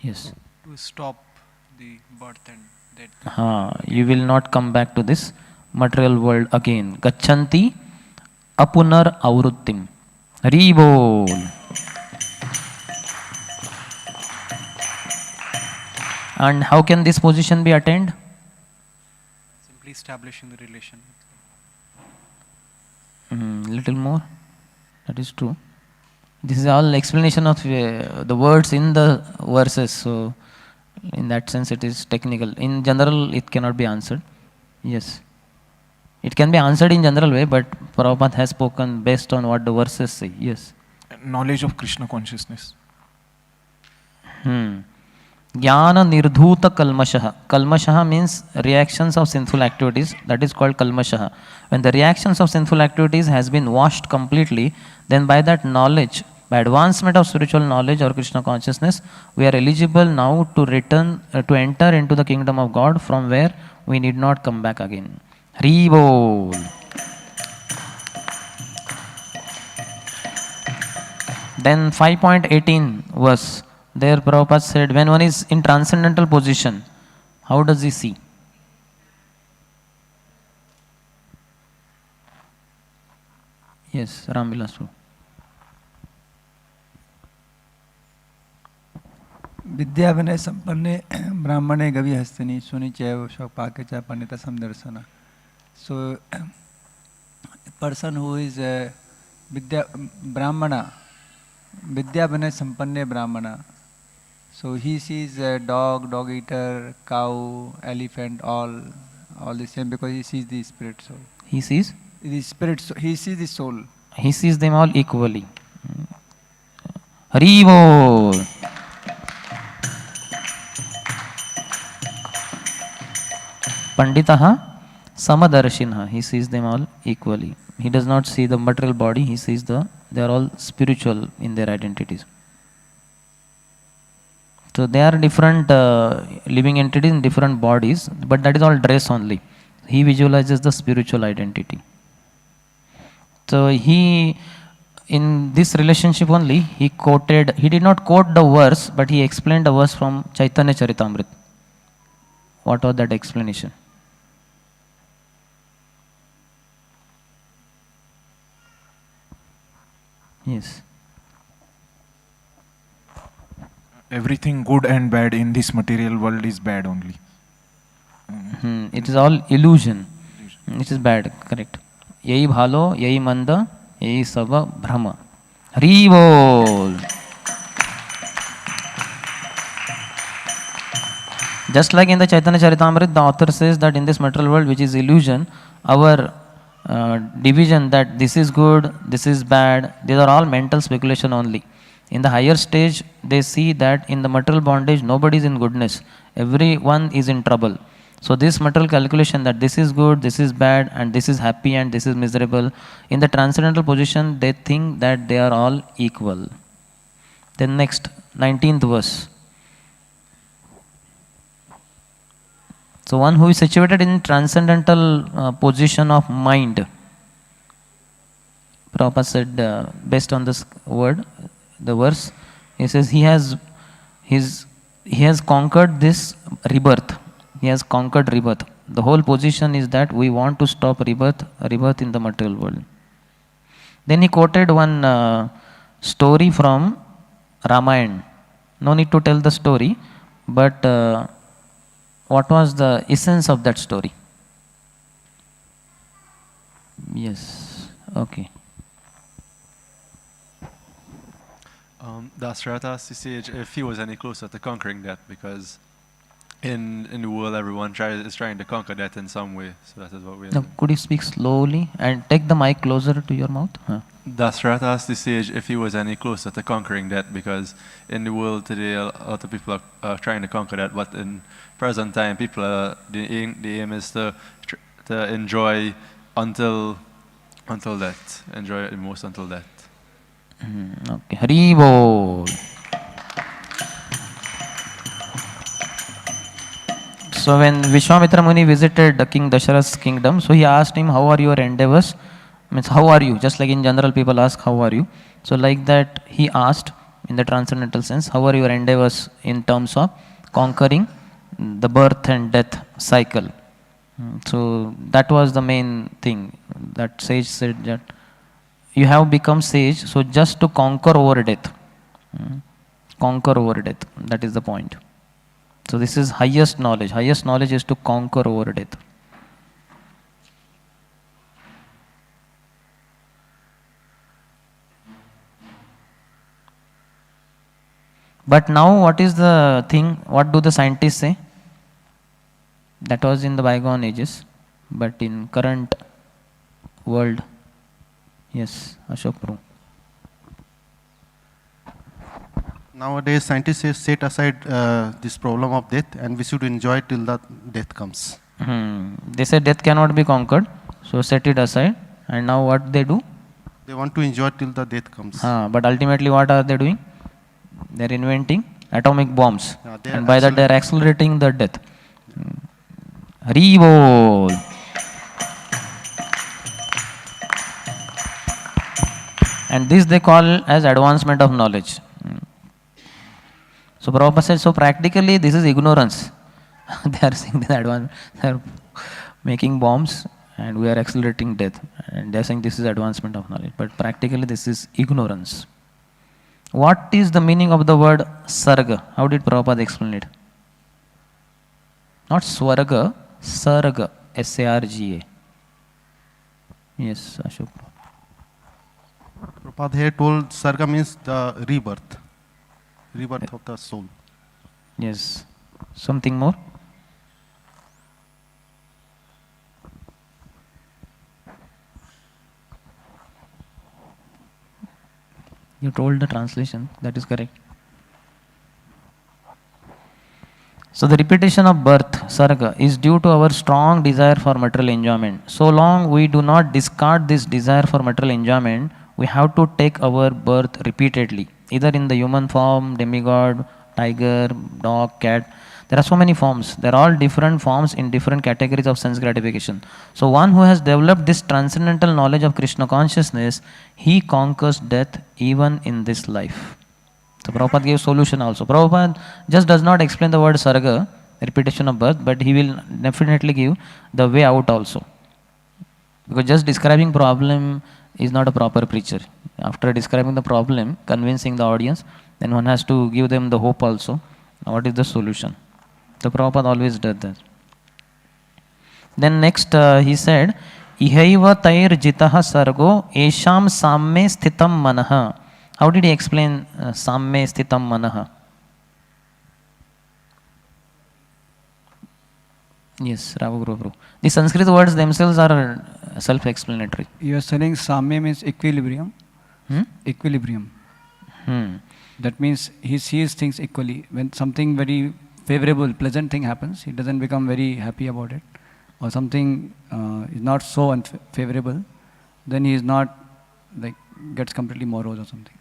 Yes. To stop the birth and death. You will not come back to this material world again. Gacchanti apunar avruttim. Hari bol. And how can this position be attained? Simply establishing the relation. Little more. That is true. This is all explanation of the words in the verses. So, in that sense, it is technical. In general, it cannot be answered. Yes. It can be answered in general way, but Prabhupada has spoken based on what the verses say. Yes. Knowledge of Krishna consciousness. Jnana nirdhuta kalmashaha. Kalmashaha means reactions of sinful activities. That is called kalmashaha. When the reactions of sinful activities has been washed completely, then by that knowledge, by advancement of spiritual knowledge or Krishna consciousness, we are eligible now to return, to enter into the kingdom of God, from where we need not come back again. Hari bol. Then 5.18 verse. There Prabhupada said, when one is in transcendental position, how does he see? Yes, Ram Vilas. विद्या विनय संपन्ने ब्राह्मणे गवि हस्तिनी सुनि चैव शौपाके च पंडित समदर्शना. So, a person who is a Brahmana, Vidya Vinay Sampanne Brahmana, so he sees a dog, dog eater, cow, elephant, all the same, because he sees the spirit soul. He sees? The spirit soul. He sees the soul. He sees them all equally. Hari bol. Panditaha Samadarshina. He sees them all equally. He does not see the material body, he sees they are all spiritual in their identities. So they are different living entities in different bodies, but that is all dress only. He visualizes the spiritual identity. So he, in this relationship only, he did not quote the verse, but he explained the verse from Chaitanya Charitamrita. What was that explanation? Yes. Everything good and bad in this material world is bad only. It is all illusion. It is bad, correct. Yahi bhalo, yahi manda, yahi sava brahma. Hari bol. Just like in the Chaitanya Charitamrita, the author says that in this material world, which is illusion, our division that this is good, this is bad, these are all mental speculation only. In the higher stage, they see that in the material bondage, nobody is in goodness. Everyone is in trouble. So this material calculation that this is good, this is bad, and this is happy and this is miserable, in the transcendental position, they think that they are all equal. Then next, 19th verse. So one who is situated in transcendental position of mind, Prabhupada said, based on this word, the verse, he says he has conquered this rebirth. He has conquered rebirth. The whole position is that we want to stop rebirth in the material world. Then he quoted one story from Ramayana. No need to tell the story, but what was the essence of that story? Yes, okay. Dasharatha asked the sage if he was any closer to conquering that, because in the world everyone is trying to conquer that in some way. So that is what we are doing. Could you speak slowly and take the mic closer to your mouth? Dasharatha asked the sage if he was any closer to conquering that, because in the world today a lot of people are trying to conquer that, but in present time people the aim is to enjoy until Until death. Enjoy it the most until death. Okay. Hari Bol. So when Vishwamitra Muni visited the King Dasharatha's kingdom, so he asked him, how are your endeavors? Means, how are you? Just like in general people ask, how are you? So like that he asked in the transcendental sense, how are your endeavors in terms of conquering the birth and death cycle? So that was the main thing. That sage said that you have become sage, so just to conquer over death. Conquer over death. That is the point. So this is highest knowledge. Highest knowledge is to conquer over death. But now what is the thing? What do the scientists say? That was in the bygone ages. But in current world, yes, Ashok Prabhu. Nowadays, scientists say set aside this problem of death and we should enjoy till the death comes. They say death cannot be conquered, so set it aside. And now what they do? They want to enjoy till the death comes. But ultimately what are they doing? They are inventing atomic bombs. And by that they are accelerating the death. Hari Bol. And this they call as advancement of knowledge. So Prabhupada said, so practically this is ignorance. They are saying that they are making bombs and we are accelerating death. And they are saying this is advancement of knowledge. But practically this is ignorance. What is the meaning of the word sarga? How did Prabhupada explain it? Not swarga, sarga, S-A-R-G-A. Yes, Ashok. Prabhupada here told sarga means the rebirth. Rebirth of the soul. Yes. Something more? You told the translation, that is correct. So the repetition of birth, sarga, is due to our strong desire for material enjoyment. So long we do not discard this desire for material enjoyment, we have to take our birth repeatedly, either in the human form, demigod, tiger, dog, cat. There are so many forms. They are all different forms in different categories of sense gratification. So one who has developed this transcendental knowledge of Krishna consciousness, he conquers death even in this life. So Prabhupada gave solution also. Prabhupada just does not explain the word sarga, repetition of birth, but he will definitely give the way out also. Because just describing problem is not a proper preacher. After describing the problem, convincing the audience, then one has to give them the hope also. What is the solution? So Prabhupada always does that. Then next he said, Ihaiva tair jitaha sargo esham samme sthitam manaha. How did he explain samme sthitam manaha? Yes, Raghu Guru. The Sanskrit words themselves are self-explanatory. You are saying samme means equilibrium. Equilibrium. That means he sees things equally. When something very favorable, pleasant thing happens, he doesn't become very happy about it. Or something is not so unfavorable, then he is not like gets completely morose or something.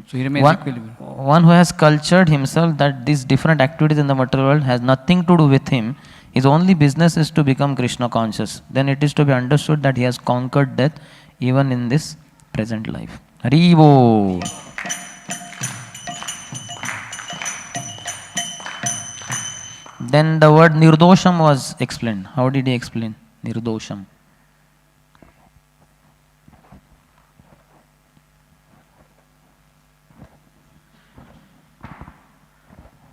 So he remains equilibrium. One who has cultured himself that these different activities in the material world has nothing to do with him, his only business is to become Krishna conscious. Then it is to be understood that he has conquered death even in this present life. Hari Bol. Then the word nirdosham was explained. How did he explain nirdosham?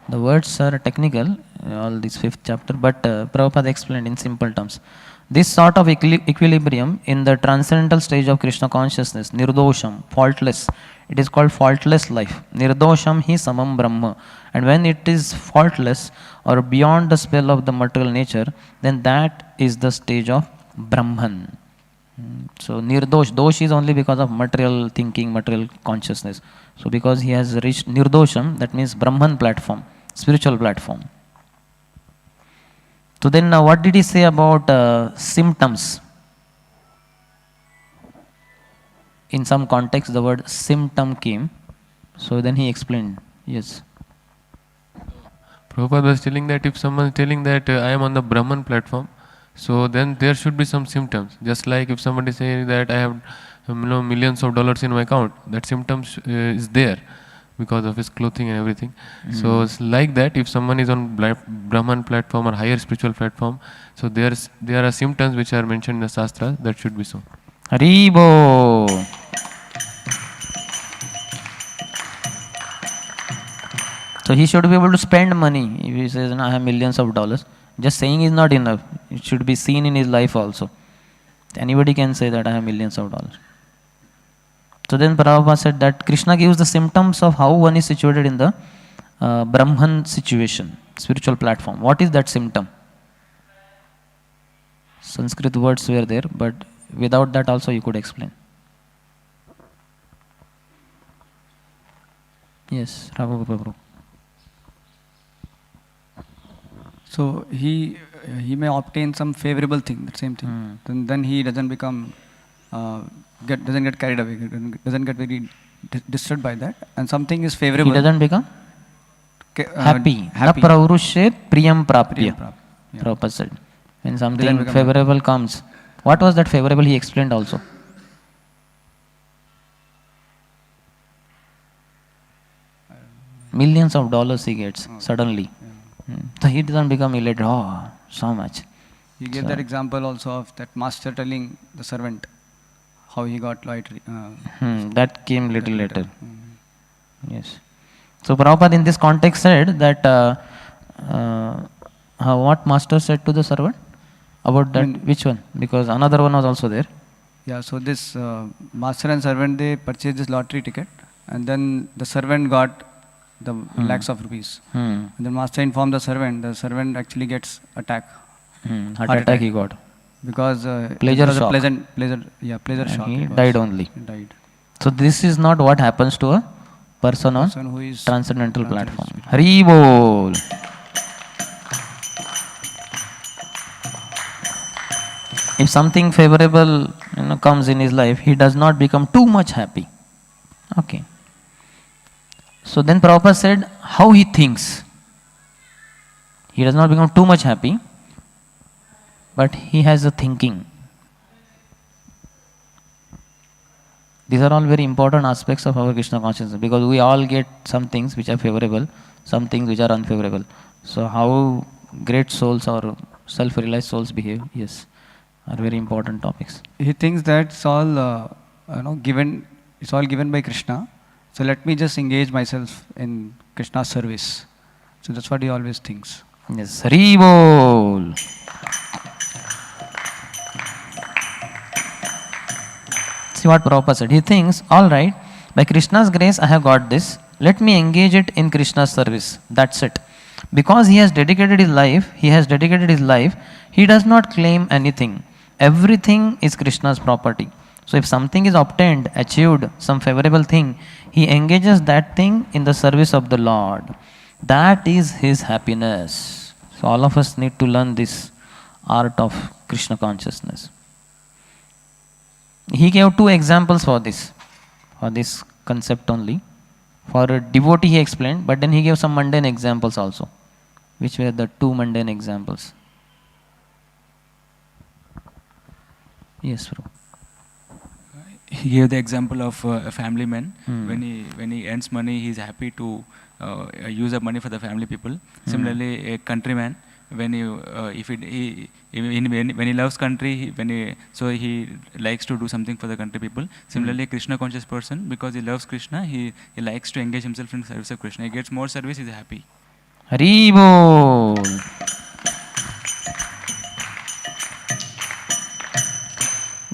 The words are technical, all this 5th chapter, but Prabhupada explained in simple terms. This sort of equilibrium in the transcendental stage of Krishna consciousness, nirdosham, faultless, it is called faultless life. Nirdosham hi samam brahma. And when it is faultless or beyond the spell of the material nature, then that is the stage of Brahman. So nirdosh, dosh is only because of material thinking, material consciousness. So because he has reached nirdosham, that means Brahman platform, spiritual platform. So then what did he say about symptoms? in some context the word symptom came. So then he explained. Yes. Prabhupada was telling that if someone is telling that I am on the Brahman platform, so then there should be some symptoms. Just like if somebody is saying that I have millions of dollars in my account, that symptoms is there because of his clothing and everything. So it's like that if someone is on Brahman platform or higher spiritual platform, so there are symptoms which are mentioned in the Shastra that should be so. Haribo. So he should be able to spend money. If he says, I have millions of dollars, just saying is not enough. It should be seen in his life also. Anybody can say that I have millions of dollars. So then Prabhupada said that Krishna gives the symptoms of how one is situated in the Brahman situation, spiritual platform. What is that symptom? Sanskrit words were there, but without that also you could explain. Yes, Prabhu. So he may obtain some favorable thing, the same thing. Then he doesn't become doesn't get carried away, doesn't get very disturbed by that, and something is favorable. He doesn't become happy. Na pravrushet priyam prapya. Prabhupada said. When something favorable comes, what was that favorable? He explained also. Millions of dollars he gets suddenly. So he doesn't become elated. Oh, so much. He gave that example also of that master telling the servant how he got loyalty. That came little later. Yes. So Prabhupada in this context said that what master said to the servant about that, which one? Because another one was also there. Yeah, so this master and servant, they purchased this lottery ticket, and then the servant got the lakhs of rupees. And the master informed the servant actually gets attack. Heart attack he got. Because pleasure shock. Pleasure shock. He died only. He died. So this is not what happens to a person on who is transcendental platform. Hari Bol. If something favorable comes in his life, he does not become too much happy. Okay. So then Prabhupada said how he thinks. He does not become too much happy, but he has a thinking. These are all very important aspects of our Krishna consciousness, because we all get some things which are favorable, some things which are unfavorable. So how great souls or self-realized souls behave, yes, are very important topics. He thinks that it's all given. It's all given by Krishna. So let me just engage myself in Krishna's service. So that's what he always thinks. Yes, Hari Bol. See what Prabhupada said. He thinks, all right, by Krishna's grace I have got this. Let me engage it in Krishna's service. That's it. Because he has dedicated his life, he does not claim anything. Everything is Krishna's property. So if something is obtained, achieved, some favorable thing, he engages that thing in the service of the Lord. That is his happiness. So all of us need to learn this art of Krishna consciousness. He gave two examples for this concept only. For a devotee he explained, but then he gave some mundane examples also. Which were the two mundane examples? Yes, bro. He gave the example of a family man. When he earns money, he is happy to use up money for the family people. Similarly, a countryman, when he loves country, he likes to do something for the country people. Similarly, a Krishna conscious person, because he loves Krishna, he likes to engage himself in service of Krishna. He gets more service, he is happy. Hari Bol.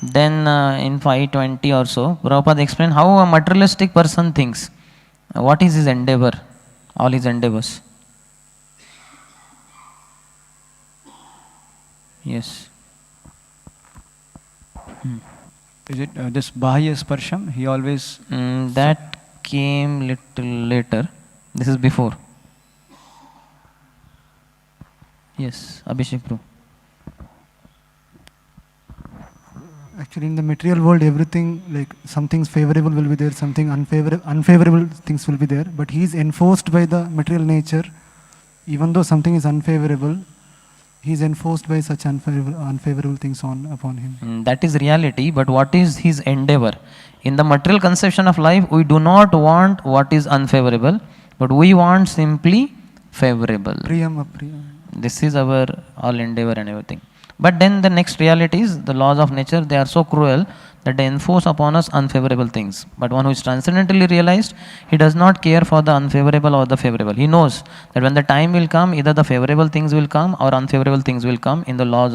Then in 520 or so, Prabhupada explained how a materialistic person thinks. What is his endeavor? All his endeavors. Yes. Is it this Bahya Sparsham? He always... that came little later. This is before. Yes, Abhishek Bro. Actually, in the material world, everything, like some things favorable will be there, something unfavorable things will be there. But he is enforced by the material nature. Even though something is unfavorable, he is enforced by such unfavorable things upon him. That is reality, but what is his endeavor? In the material conception of life, we do not want what is unfavorable, but we want simply favorable. Priyam. This is our all endeavor and everything. But then the next reality is the laws of nature, they are so cruel that they enforce upon us unfavorable things. But one who is transcendently realized, he does not care for the unfavorable or the favorable. He knows that when the time will come, either the favorable things will come or unfavorable things will come in the law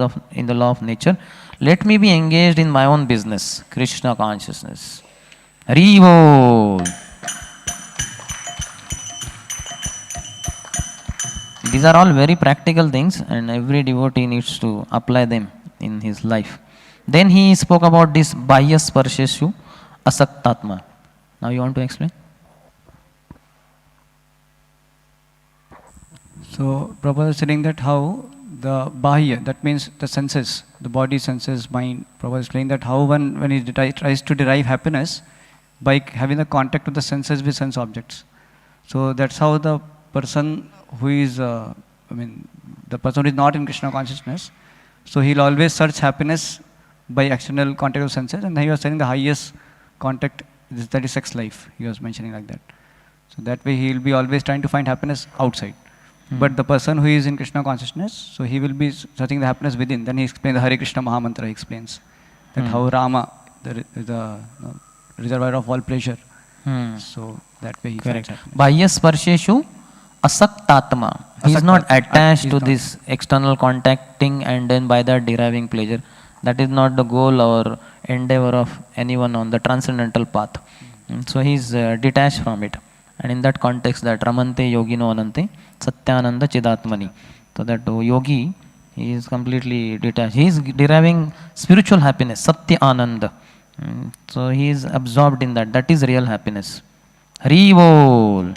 of nature. Let me be engaged in my own business, Krishna consciousness. Hare Bol. These are all very practical things and every devotee needs to apply them in his life. Then he spoke about this Bahya Sparsheshu Asaktatma. Now you want to explain? So Prabhupada is saying that how the Bahya, that means the senses, the body, senses, mind, Prabhupada is saying that how when he tries to derive happiness by having the contact with the senses with sense objects. So that's how the person who is, the person who is not in Krishna consciousness, so he'll always search happiness by external contact of senses, and he was saying the highest contact, that is sex life, he was mentioning like that. So that way he'll be always trying to find happiness outside. But the person who is in Krishna consciousness, so he will be searching the happiness within. Then he explains the HareKrishna Mahamantra, he explains that how Rama, the reservoir of all pleasure. So that way he finds happiness. Bahya Sparsheshu Asaktatma. He is not attached to this external contacting and then by that deriving pleasure. That is not the goal or endeavor of anyone on the transcendental path. So he is detached from it. And in that context, that Ramante Yogino Anante Satyananda Chidatmani. So that yogi, he is completely detached. He is deriving spiritual happiness, Satya Ananda. So he is absorbed in that. That is real happiness. Hare Bol.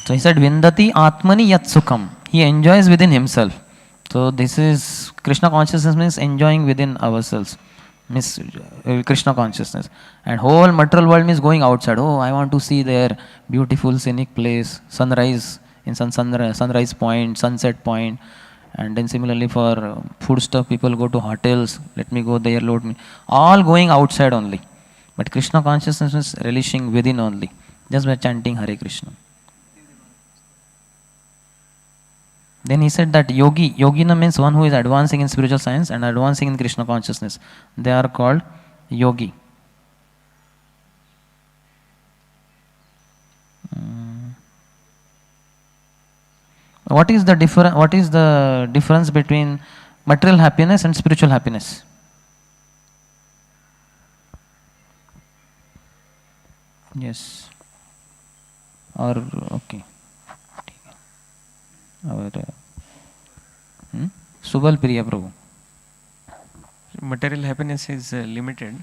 So he said, Vindati Atmani Yat Sukham. He enjoys within himself. So this is Krishna consciousness, means enjoying within ourselves. Means Krishna consciousness. And whole material world means going outside. Oh, I want to see their beautiful scenic place, sunrise in sunrise point, sunset point. And then similarly for food stuff, people go to hotels. Let me go there, load me. All going outside only. But Krishna consciousness is relishing within only. Just by chanting Hare Krishna. Then he said that yogina means one who is advancing in spiritual science and advancing in Krishna consciousness. They are called yogi. What is the difference between material happiness and spiritual happiness? Yes. Or okay. Our Subal Priya Prabhu. Material happiness is limited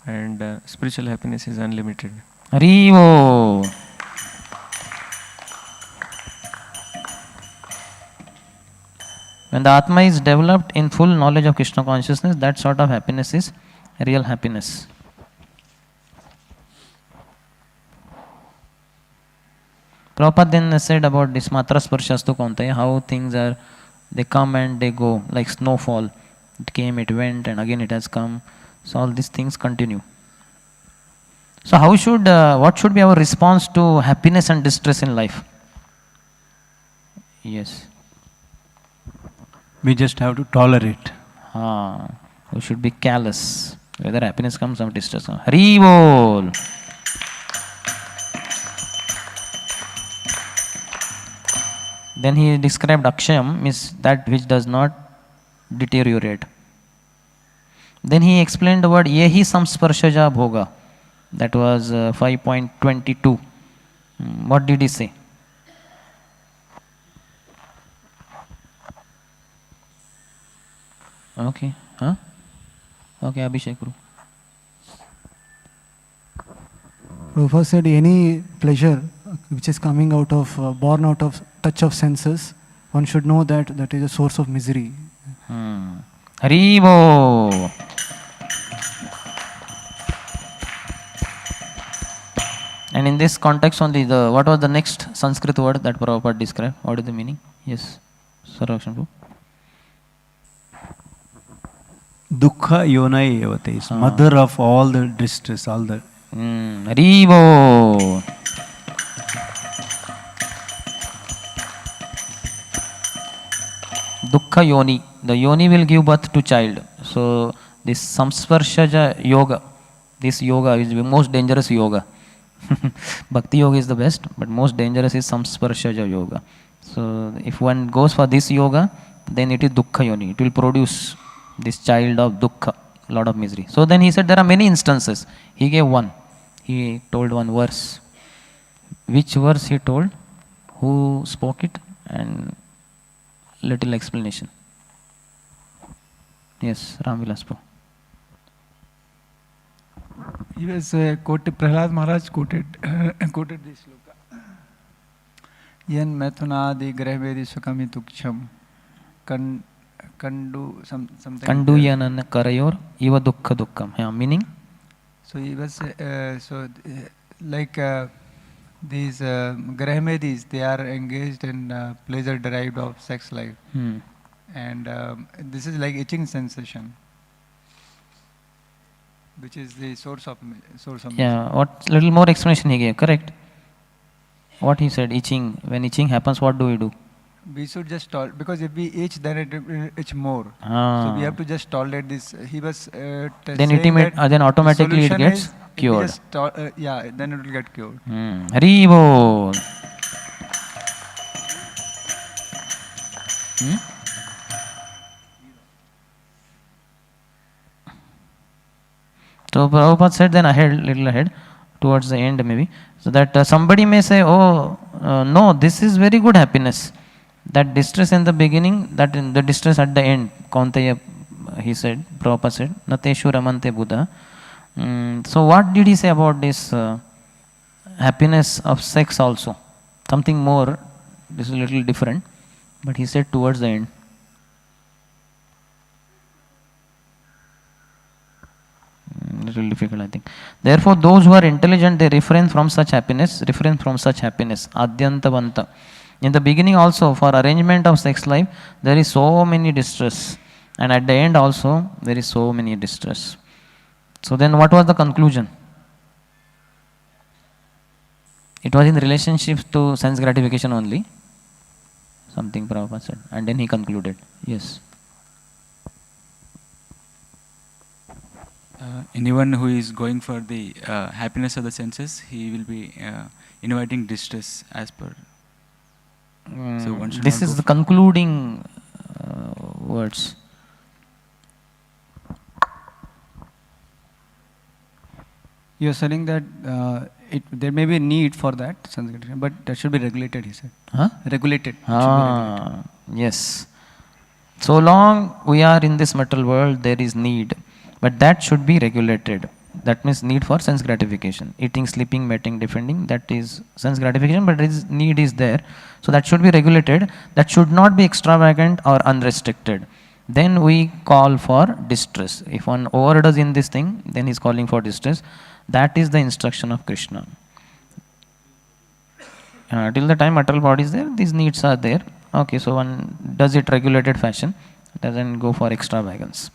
and spiritual happiness is unlimited. Hare. When the Atma is developed in full knowledge of Krishna consciousness, that sort of happiness is real happiness. Prabhupada then said about this Matra Sparshastu Kauntaya, how things are, they come and they go, like snowfall. It came, it went, and again it has come. So all these things continue. So what should be our response to happiness and distress in life? Yes. We just have to tolerate. We should be callous. Whether happiness comes or distress comes. Hare Bol. Then he described Akshayam, means that which does not deteriorate. Then he explained the word Yehi Samsparshaja Bhoga. That was 5.22. What did he say? Okay. Okay, Abhishek Guru. Prabhupada said any pleasure which is coming out of, born out of touch of senses, one should know that that is a source of misery. Haribo. And in this context only, what was the next Sanskrit word that Prabhupada described? What is the meaning? Yes, Sarvakshan. Dukkha yonai evate is mother of all the distress, all the. Haribo. Dukkha yoni. The yoni will give birth to child. So this samsparshaja yoga, this yoga is the most dangerous yoga. Bhakti yoga is the best, but most dangerous is samsparshaja yoga. So if one goes for this yoga, then it is dukkha yoni. It will produce this child of dukkha, lot of misery. So then he said there are many instances. He gave one. He told one verse. Which verse he told? Who spoke it? And little explanation. Yes, Ram Vilas Prabhu. He was quoted, Prahlad Maharaj quoted this sloka. Yan mathunadi grahvedi sukami tuksham kandu something. Kandu yanan karayor iva dukkha dukkam. Yeah, meaning? So he was like these grahvedis, they are engaged in pleasure derived of sex life. And this is like itching sensation, which is the source of yeah, what little more explanation he gave, correct? What he said, itching. When itching happens, what do we do? We should just tolerate, because if we itch, then it will itch more. So we have to just tolerate this. He was then automatically it gets cured. Yeah, then it will get cured. Haribo. So Prabhupada said then little ahead, towards the end maybe, so that somebody may say, oh, no, this is very good happiness. That distress in the beginning, that in the distress at the end, Kaunteya, he said, Prabhupada said, Nateshu Ramante Buddha. So what did he say about this happiness of sex also? Something more, this is a little different, but he said towards the end. Little difficult, I think. Therefore, those who are intelligent, they refrain from such happiness. Adyantavanta. In the beginning also, for arrangement of sex life, there is so many distress. And at the end also, there is so many distress. So then what was the conclusion? It was in relationship to sense gratification only. Something Prabhupada said. And then he concluded. Yes. Anyone who is going for the happiness of the senses, he will be inviting distress as per. So one should this is the concluding words. You are saying that there may be a need for that, but that should be regulated, he said. Huh? Regulated. Yes. So long we are in this material world, there is need. But that should be regulated. That means need for sense gratification. Eating, sleeping, mating, defending, that is sense gratification, but need is there. So that should be regulated. That should not be extravagant or unrestricted. Then we call for distress. If one overdoes in this thing, then he is calling for distress. That is the instruction of Krishna. Till the time material body is there, these needs are there. Okay, so one does it regulated fashion. Doesn't go for extravagance.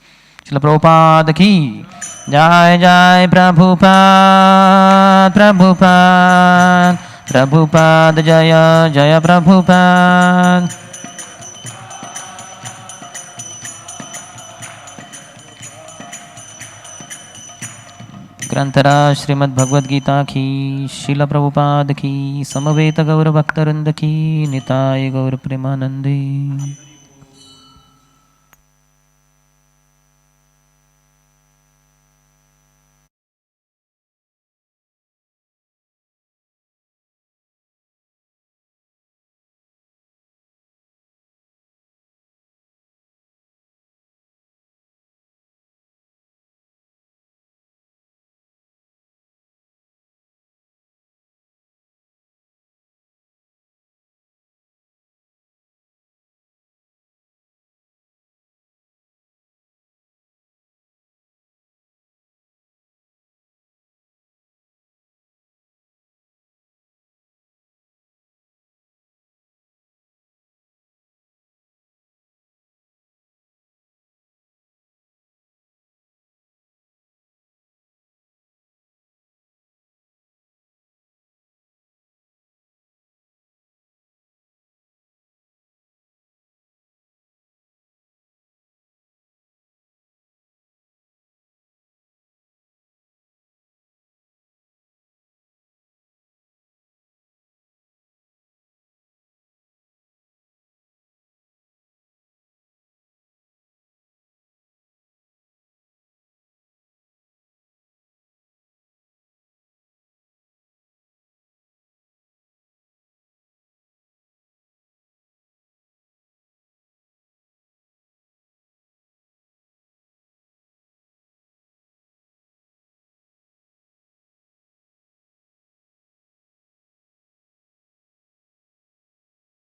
Srila Prabhupada ki Jai Jai Prabhupada Prabhupada Prabhupada Jaya Jaya Prabhupada. ग्रंथरा Shrimad Bhagavad Gita की श्रील प्रभुपाद की समवेत गौर भक्तवृंद की निताय गौर प्रेमानंदी.